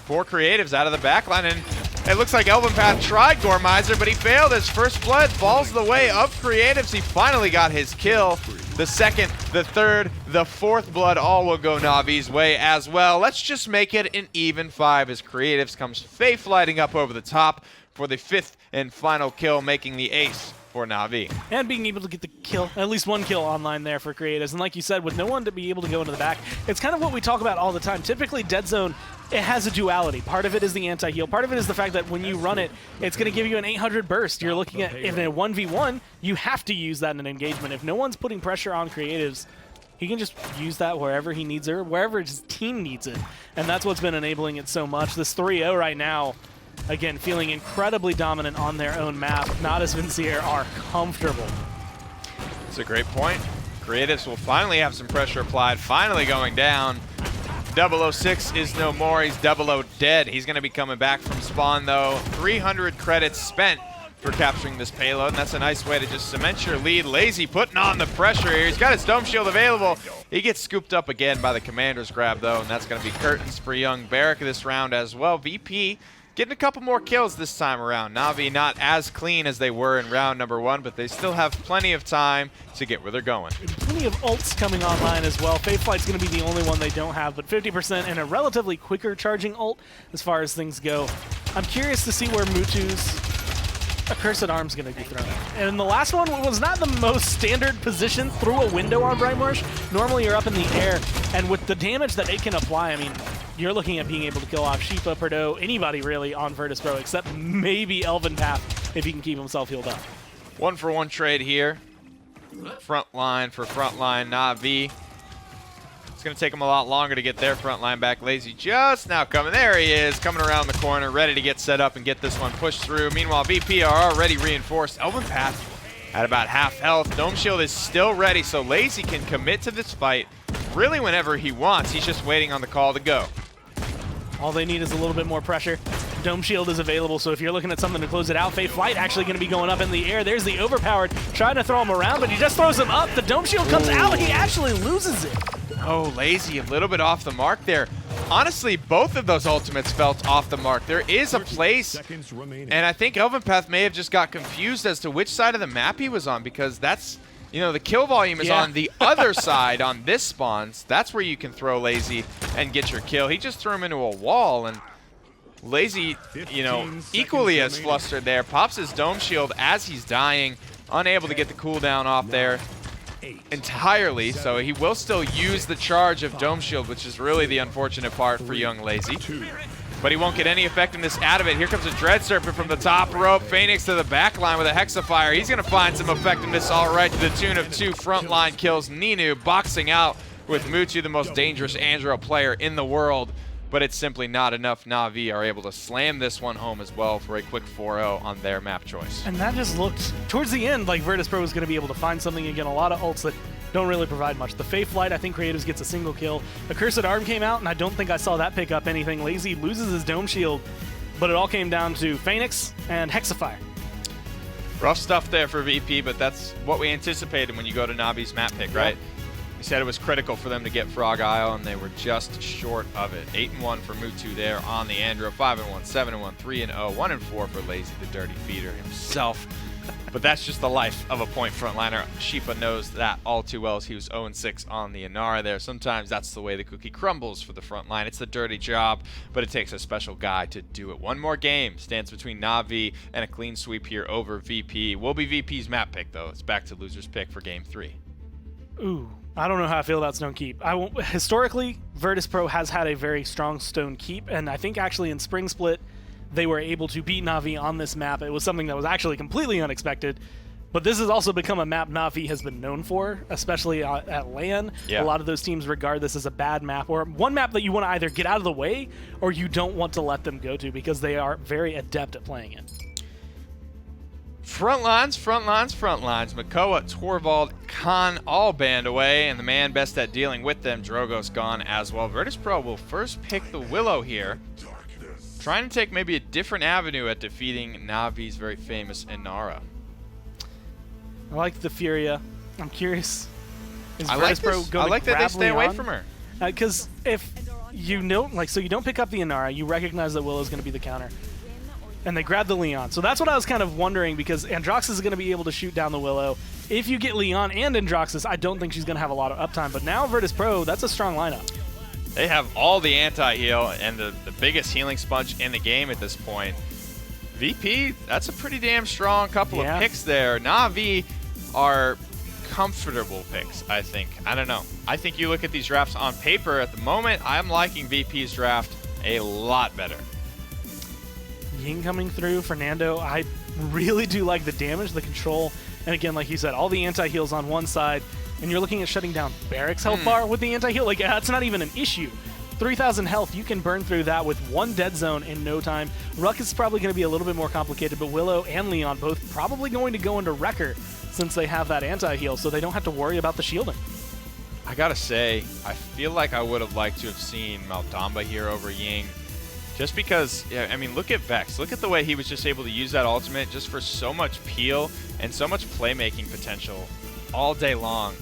for Creatives out of the backline. And it looks like Elven Path tried Gormizer, but he failed. His first blood falls the way of Creatives. He finally got his kill. The second, the third, the fourth blood all will go Navi's way as well. Let's just make it an even 5 as Creatives comes Faith lighting up over the top for the 5th and final kill, making the ace for Na'Vi. And being able to get the kill, at least one kill online there for Creatives. And like you said, with no one to be able to go into the back, it's kind of what we talk about all the time. Typically, Dead Zone, it has a duality. Part of it is the anti-heal. Part of it is the fact that when you run it, it's going to give you an 800 burst. You're looking at, in a 1v1, you have to use that in an engagement. If no one's putting pressure on Creatives, he can just use that wherever he needs it, or wherever his team needs it. And that's what's been enabling it so much. This 3-0 right now, again, feeling incredibly dominant on their own map. Natus Vincere are comfortable. That's a great point. Creatives will finally have some pressure applied, finally going down. 006 is no more. He's 00 dead. He's going to be coming back from spawn, though. 300 credits spent for capturing this payload, and that's a nice way to just cement your lead. Lazy putting on the pressure here. He's got his dome shield available. He gets scooped up again by the commander's grab, though, and that's going to be curtains for young Barrick this round as well. VP getting a couple more kills this time around. Na'Vi not as clean as they were in round number 1, but they still have plenty of time to get where they're going. Plenty of ults coming online as well. Faithflight's going to be the only one they don't have, but 50% and a relatively quicker charging ult as far as things go. I'm curious to see where Mutu's Accursed Arm's going to be thrown. And the last one was not the most standard position through a window on Brightmarsh. Normally you're up in the air, and with the damage that it can apply, I mean, you're looking at being able to kill off Sheepa, Perdo, anybody really on Virtus Pro, except maybe Elven Path if he can keep himself healed up. 1-for-1 trade here. Front line for front line, Na'Vi. It's going to take him a lot longer to get their front line back. Lazy just now coming. There he is, coming around the corner, ready to get set up and get this one pushed through. Meanwhile, VP are already reinforced. Elvin Path at about half health. Dome Shield is still ready, so Lazy can commit to this fight really whenever he wants. He's just waiting on the call to go. All they need is a little bit more pressure. Dome Shield is available, so if you're looking at something to close it out, Faye Flight actually going to be going up in the air. There's the Overpowered trying to throw him around, but he just throws him up. The Dome Shield comes out. He actually loses it. Oh, Lazy a little bit off the mark there. Honestly, both of those ultimates felt off the mark. There is a place, and I think Elvin Path may have just got confused as to which side of the map he was on, because that's, you know, the kill volume is on the other side on this spawns. That's where you can throw Lazy and get your kill. He just threw him into a wall, and Lazy, you know, equally as flustered there. Pops his Dome Shield as he's dying, unable to get the cooldown off there entirely, so he will still use the charge of Dome Shield, which is really the unfortunate part for young Lazy. But he won't get any effectiveness out of it. Here comes a Dread Serpent from the top rope. Phoenix to the back line with a Hexafire. He's going to find some effectiveness all right to the tune of 2 frontline kills. Ninu boxing out with Mutu, the most dangerous Andro player in the world. But it's simply not enough. Na'Vi are able to slam this one home as well for a quick 4-0 on their map choice. And that just looked, towards the end, like Virtus Pro was going to be able to find something. Again, a lot of ults that don't really provide much. The Fae Flight, I think Creatives gets a single kill. A Cursed Arm came out, and I don't think I saw that pick up anything. Lazy loses his Dome Shield, but it all came down to Phoenix and Hexafire. Rough stuff there for VP, but that's what we anticipated when you go to Navi's map pick, right? We said it was critical for them to get Frog Isle, and they were just short of it. 8-1 for Mutu there on the Andro. 5-1, 7-1, 3-0, 1-4 for Lazy, the dirty feeder himself. But that's just the life of a point frontliner. Shifa knows that all too well as he was 0-6 on the Inara there. Sometimes that's the way the cookie crumbles for the front line. It's the dirty job, but it takes a special guy to do it. One more game stands between Na'Vi and a clean sweep here over VP. Will be VP's map pick, though. It's back to loser's pick for Game 3. Ooh. I don't know how I feel about Stone Keep. Historically, Virtus Pro has had a very strong Stone Keep, and I think actually in Spring Split, they were able to beat Na'Vi on this map. It was something that was actually completely unexpected, but this has also become a map Na'Vi has been known for, especially at LAN. Yeah. A lot of those teams regard this as a bad map, or one map that you want to either get out of the way or you don't want to let them go to because they are very adept at playing it. Front lines, front lines, front lines. Makoa, Torvald, Khan all banned away, and the man best at dealing with them, Drogo's gone as well. Virtus Pro will first pick the Willow here, trying to take maybe a different avenue at defeating Navi's very famous Inara. I like the Furia. I'm curious. I like that they stay away from her. Because if you know, like, so you don't pick up the Inara, you recognize that Willow's going to be the counter. And they grab the Leon. So that's what I was kind of wondering, because Androxus is going to be able to shoot down the Willow. If you get Leon and Androxus, I don't think she's going to have a lot of uptime. But now Virtus Pro, that's a strong lineup. They have all the anti-heal and the biggest healing sponge in the game at this point. VP, that's a pretty damn strong couple of picks there. Na'Vi are comfortable picks, I think. I don't know. I think you look at these drafts on paper at the moment, I'm liking VP's draft a lot better. Ying coming through, Fernando, I really do like the damage, the control, and again, like you said, all the anti-heals on one side, and you're looking at shutting down Barrack's health bar with the anti-heal. Like, that's not even an issue. 3,000 health, you can burn through that with one dead zone in no time. Ruckus is probably going to be a little bit more complicated, but Willow and Leon both probably going to go into Wrecker since they have that anti-heal, so they don't have to worry about the shielding. I gotta say, I feel like I would have liked to have seen Maldamba here over Ying. Just because, yeah, I mean, look at Vex. Look at the way he was just able to use that ultimate just for so much peel and so much playmaking potential all day long.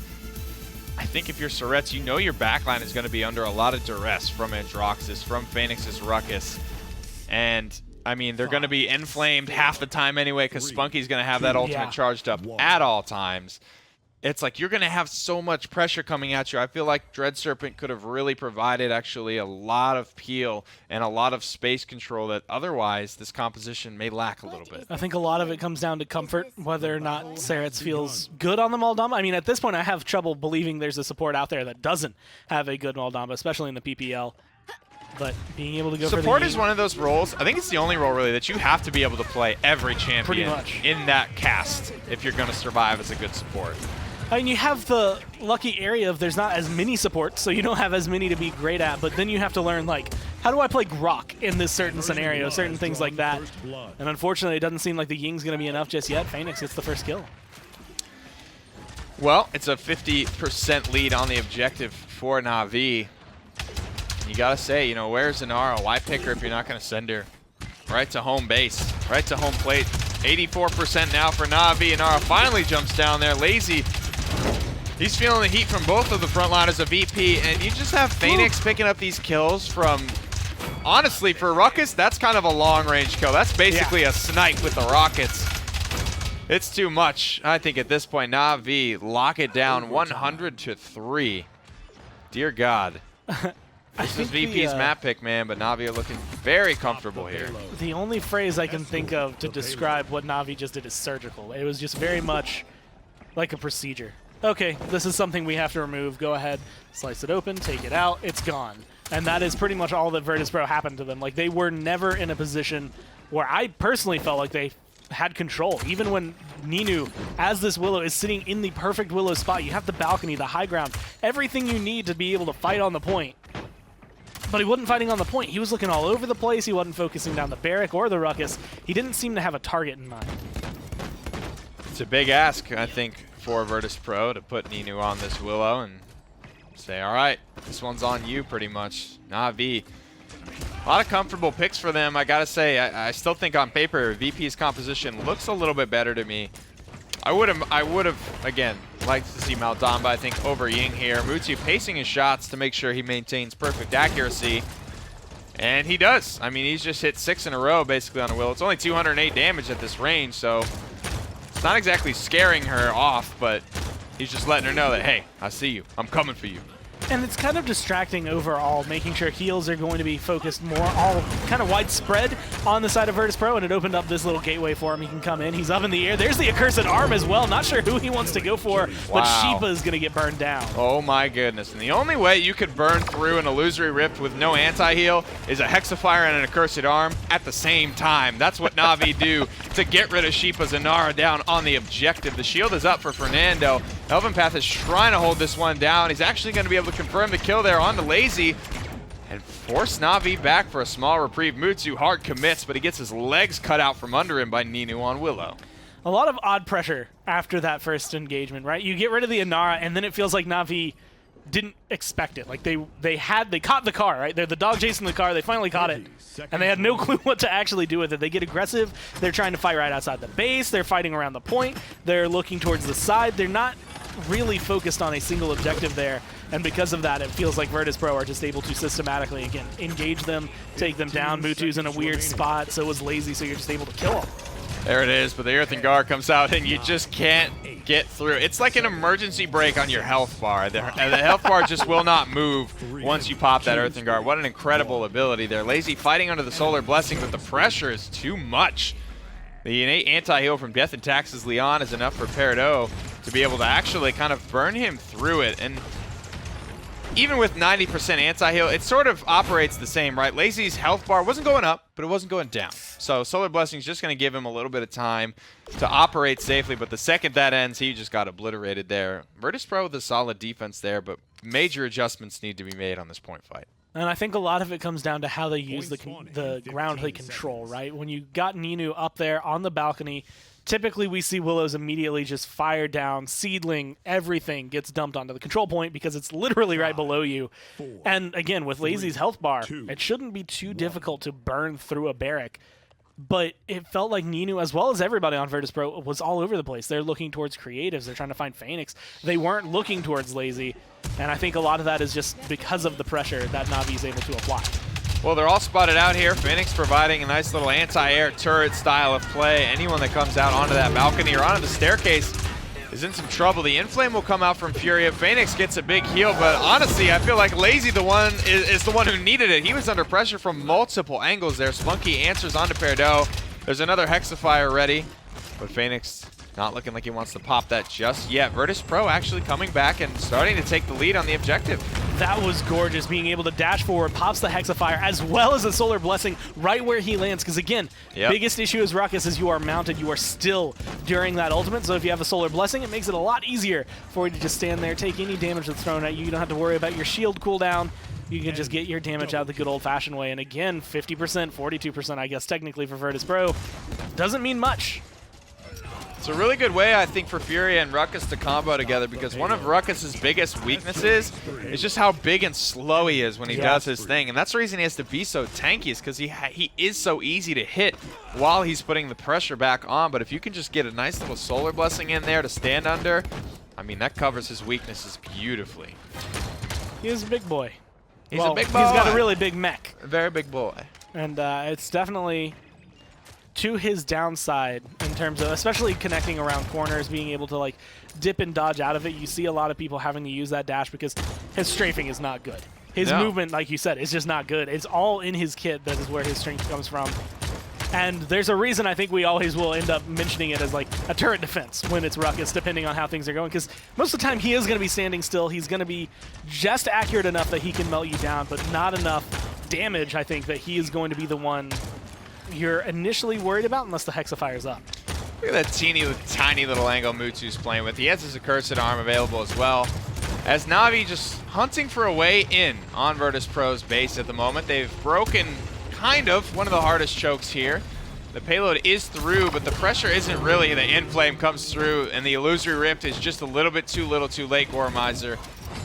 I think if you're Surets, you know your backline is going to be under a lot of duress from Androxus, from Phoenix's Ruckus. And, I mean, they're going to be inflamed half the time anyway because Spunky's going to have that ultimate charged up at all times. It's like you're going to have so much pressure coming at you. I feel like Dread Serpent could have really provided actually a lot of peel and a lot of space control that otherwise this composition may lack a little bit. I think a lot of it comes down to comfort, whether or not Serets feels good on the Maldamba. I mean, at this point, I have trouble believing there's a support out there that doesn't have a good Maldamba, especially in the PPL. but being able to go Support for the is one of those roles, I think it's the only role really that you have to be able to play every champion Pretty much. in that cast if you're going to survive as a good support. I mean, you have the lucky area of there's not as many supports, so you don't have as many to be great at, but then you have to learn, like, how do I play Grok in this certain scenario, certain things like that. And unfortunately, it doesn't seem like the Ying's going to be enough just yet. Phoenix gets the first kill. Well, it's a 50% lead on the objective for Na'Vi. You got to say, you know, where's Inara? Why pick her if you're not going to send her right to home base, right to home plate? 84% now for Na'Vi. Inara finally jumps down there. Lazy, he's feeling the heat from both of the frontliners of VP, and you just have Phoenix picking up these kills from, honestly, for Ruckus, that's kind of a long-range kill. That's basically a snipe with the rockets. It's too much. I think at this point, Na'Vi lock it down 100-3. Dear God. This is VP's map pick, man, but Na'Vi are looking very comfortable here. The only phrase I can think of to describe what Na'Vi just did is surgical. It was just very much like a procedure. Okay, this is something we have to remove. Go ahead, slice it open, take it out, it's gone. And that is pretty much all that Virtus.pro happened to them. Like, they were never in a position where I personally felt like they had control. Even when Ninu, as this Willow, is sitting in the perfect Willow spot, you have the balcony, the high ground, everything you need to be able to fight on the point. But he wasn't fighting on the point. He was looking all over the place. He wasn't focusing down the barrack or the ruckus. He didn't seem to have a target in mind. It's a big ask, I think, for Virtus.pro to put Ninu on this Willow and say, all right, this one's on you pretty much. Na'Vi. A lot of comfortable picks for them. I gotta say, I still think on paper, VP's composition looks a little bit better to me. I would have, again, liked to see Maldamba, I think, over Ying here. Mutu pacing his shots to make sure he maintains perfect accuracy. And he does. I mean, he's just hit 6 in a row, basically, on a Willow. It's only 208 damage at this range, so it's not exactly scaring her off, but he's just letting her know that, hey, I see you. I'm coming for you. And it's kind of distracting overall, making sure heals are going to be focused more, all kind of widespread on the side of Virtus.pro, and it opened up this little gateway for him. He can come in. He's up in the air. There's the accursed arm as well. Not sure who he wants to go for, but Sheepa is going to get burned down. Oh my goodness. And the only way you could burn through an illusory rift with no anti-heal is a hexafire and an accursed arm at the same time. That's what Na'Vi do to get rid of Sheepa's Inara down on the objective. The shield is up for Fernando. Elven Path is trying to hold this one down. He's actually going to be able to confirm the kill there on the Lazy and force Na'Vi back for a small reprieve. Mutsu hard commits, but he gets his legs cut out from under him by Ninu on Willow. A lot of odd pressure after that first engagement, right? You get rid of the Inara, and then it feels like Na'Vi didn't expect it. Like they caught the car, right? They're the dog chasing the car. They finally caught it, and they had no clue what to actually do with it. They get aggressive. They're trying to fight right outside the base. They're fighting around the point. They're looking towards the side. They're not really focused on a single objective there, and because of that, it feels like Virtus.pro are just able to systematically, again, engage them, take them down. Mutu's in a weird spot, so is Lazy, so you're just able to kill them. There it is, but the Earthen Guard comes out, and you just can't get through. It's like an emergency brake on your health bar. The health bar just will not move once you pop that Earthen Guard. What an incredible ability there. Lazy fighting under the Solar Blessing, but the pressure is too much. The innate anti-heal from Death and Taxes Leon is enough for Peridot to be able to actually kind of burn him through it. And even with 90% anti-heal, it sort of operates the same, right? Lazy's health bar wasn't going up, but it wasn't going down. So Solar Blessing's just going to give him a little bit of time to operate safely, but the second that ends, he just got obliterated there. Virtus.pro with a solid defense there, but major adjustments need to be made on this point fight. And I think a lot of it comes down to how they use the ground play control, right? When you got Ninu up there on the balcony, typically we see Willows immediately just fire down, seedling, everything gets dumped onto the control point because it's literally right below you. And again, with Lazy's health bar, it shouldn't be too difficult to burn through a barrack. But it felt like Ninu, as well as everybody on Virtus.pro, was all over the place. They're looking towards creatives. They're trying to find Phoenix. They weren't looking towards Lazy. And I think a lot of that is just because of the pressure that Na'Vi is able to apply. Well, they're all spotted out here. Phoenix providing a nice little anti-air turret style of play. Anyone that comes out onto that balcony or onto the staircase is in some trouble. The Inflame will come out from Furia. Phoenix gets a big heal, but honestly, I feel like Lazy is the one who needed it. He was under pressure from multiple angles there. Spunky answers onto Peridot. There's another Hexafire ready, but Phoenix Not looking like he wants to pop that just yet. Virtus Pro actually coming back and starting to take the lead on the objective. That was gorgeous, being able to dash forward, pops the Hexafire, as well as a Solar Blessing right where he lands. Because again, biggest issue is Ruckus is you are mounted, you are still during that ultimate. So if you have a Solar Blessing, it makes it a lot easier for you to just stand there, take any damage that's thrown at you. You don't have to worry about your shield cooldown. You can just get your damage out the good old-fashioned way. And again, 50%, 42%, I guess, technically for Virtus Pro. Doesn't mean much. It's a really good way, I think, for Fury and Ruckus to combo together, because one of Ruckus's biggest weaknesses is just how big and slow he is when he does his thing. And that's the reason he has to be so tanky, is because he is so easy to hit while he's putting the pressure back on. But if you can just get a nice little Solar Blessing in there to stand under, I mean, that covers his weaknesses beautifully. He is a big boy. He's a big boy. He's got a really big mech. A very big boy. And it's definitely to his downside in terms of, especially connecting around corners, being able to like dip and dodge out of it. You see a lot of people having to use that dash because his strafing is not good. His movement, like you said, is just not good. It's all in his kit. That is where his strength comes from. And there's a reason I think we always will end up mentioning it as like a turret defense when it's Ruckus, depending on how things are going. Because most of the time he is going to be standing still. He's going to be just accurate enough that he can melt you down, but not enough damage, I think, that he is going to be the one you're initially worried about unless the Hexifire's up. Look at that tiny little angle Mutsu's playing with. He has his Accursed Arm available as well. As Na'Vi just hunting for a way in on Virtus Pro's base at the moment. They've broken kind of one of the hardest chokes here. The payload is through, but the pressure isn't really. The Inflame comes through, and the Illusory Rift is just a little bit too little too late, Goremizer.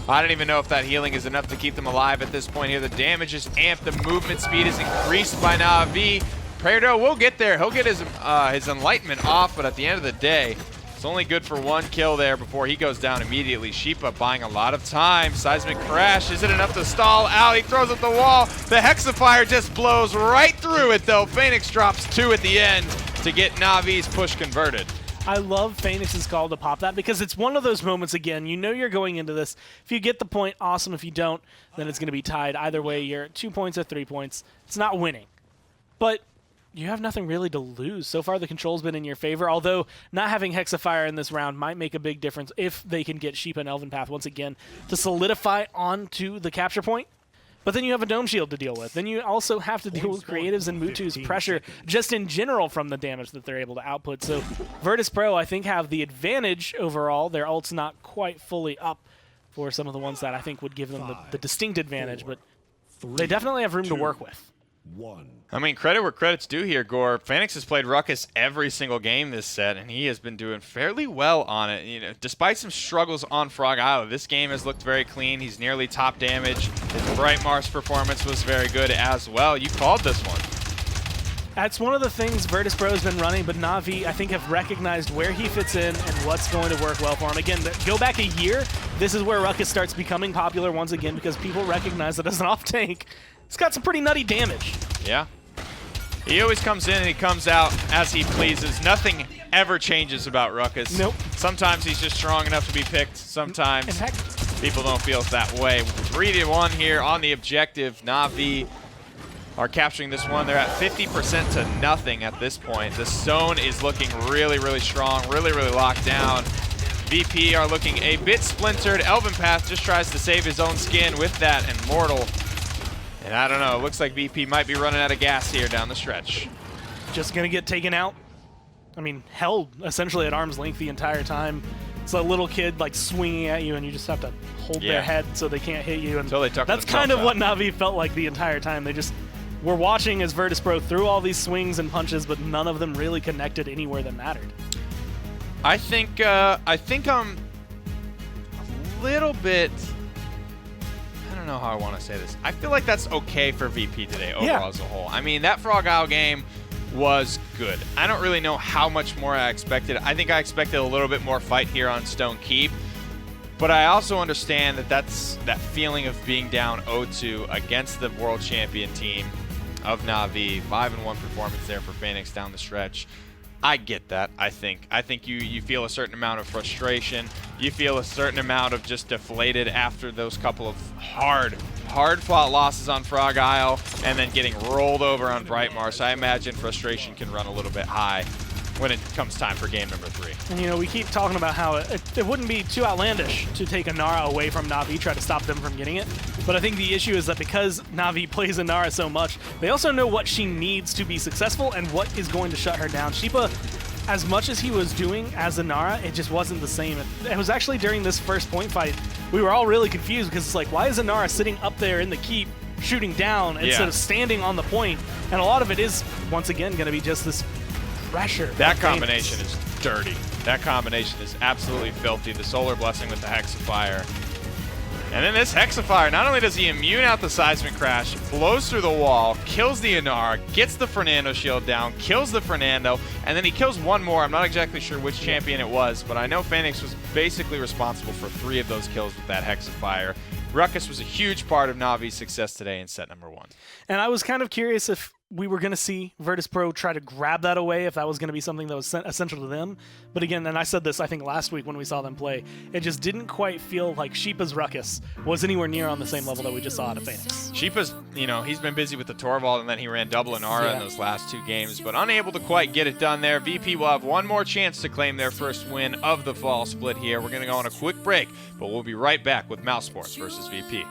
I don't even know if that healing is enough to keep them alive at this point here. The damage is amped. The movement speed is increased by Na'Vi. Prado will get there. He'll get his Enlightenment off, but at the end of the day, it's only good for one kill there before he goes down immediately. Sheepa buying a lot of time. Seismic Crash. Is it enough to stall out? He throws at the wall. The Hexafire just blows right through it, though. Phoenix drops 2 at the end to get Na'Vi's push converted. I love Phoenix's call to pop that because it's one of those moments, again, you know you're going into this. If you get the point, awesome. If you don't, then it's going to be tied. Either way, you're at 2 points or 3 points. It's not winning. But you have nothing really to lose. So far, the control's been in your favor, although not having Hexafire in this round might make a big difference if they can get Sheepa and Elven Path once again to solidify onto the capture point. But then you have a Dome Shield to deal with. Then you also have to deal with Creatives and Mutu's pressure just in general from the damage that they're able to output. So Virtus Pro, I think, have the advantage overall. Their ult's not quite fully up for some of the ones that I think would give them the distinct advantage, but they definitely have room to work with. I mean, credit where credit's due here, Gore. Phoenix has played Ruckus every single game this set, and he has been doing fairly well on it. You know, despite some struggles on Frog Isle, this game has looked very clean. He's nearly top damage. His Bright Mars performance was very good as well. You called this one. That's one of the things Virtus Pro has been running, but Na'Vi, I think, have recognized where he fits in and what's going to work well for him. Again, go back a year, this is where Ruckus starts becoming popular once again because people recognize that as an off-tank, he's got some pretty nutty damage. Yeah. He always comes in and he comes out as he pleases. Nothing ever changes about Ruckus. Nope. Sometimes he's just strong enough to be picked. Sometimes people don't feel that way. 3-1 here on the objective. Na'Vi are capturing this one. They're at 50% to nothing at this point. The zone is looking really, really strong, really, really locked down. VP are looking a bit splintered. Elven Path just tries to save his own skin with that Immortal. And I don't know, it looks like VP might be running out of gas here down the stretch. Just going to get taken out. I mean, held essentially at arm's length the entire time. It's a little kid like swinging at you and you just have to hold their head so they can't hit you. And until they tuck that's kind of what Na'Vi felt like the entire time. They just were watching as Virtus Pro threw all these swings and punches, but none of them really connected anywhere that mattered. I think I'm a little bit, I don't know how I want to say this. I feel like that's okay for VP today overall as a whole. I mean, that Frog Isle game was good. I don't really know how much more I expected. I think I expected a little bit more fight here on Stone Keep. But I also understand that that's that feeling of being down 0-2 against the world champion team of Na'Vi. 5-1 performance there for Phoenix down the stretch. I get that, I think. I think you feel a certain amount of frustration. You feel a certain amount of just deflated after those couple of hard-fought losses on Frog Isle and then getting rolled over on Bright Mars. I imagine frustration can run a little bit high. when it comes time for game number 3. And, you know, we keep talking about how it wouldn't be too outlandish to take Inara away from Na'Vi, try to stop them from getting it. But I think the issue is that because Na'Vi plays Inara so much, they also know what she needs to be successful and what is going to shut her down. Sheepa, as much as he was doing as Inara, it just wasn't the same. It was actually during this first point fight, we were all really confused because it's like, why is Inara sitting up there in the keep shooting down instead of standing on the point? And a lot of it is, once again, going to be just this pressure. That combination is dirty. That combination is absolutely filthy. The Solar Blessing with the Hexafire. And then this Hexafire, not only does he immune out the Seismic Crash, blows through the wall, kills the Inara, gets the Fernando shield down, kills the Fernando, and then he kills one more. I'm not exactly sure which champion it was, but I know Phoenix was basically responsible for 3 of those kills with that Hexafire. Ruckus was a huge part of Navi's success today in set number 1. And I was kind of curious if we were going to see Virtus.pro try to grab that away, if that was going to be something that was essential to them. But again, and I said this, I think, last week when we saw them play, it just didn't quite feel like Sheepa's Ruckus was anywhere near on the same level that we just saw out of Phoenix. Sheepa's, you know, he's been busy with the Torvald, and then he ran double Inara in those last 2 games, but unable to quite get it done there. VP will have one more chance to claim their first win of the fall split here. We're going to go on a quick break, but we'll be right back with Mouse Sports versus VP.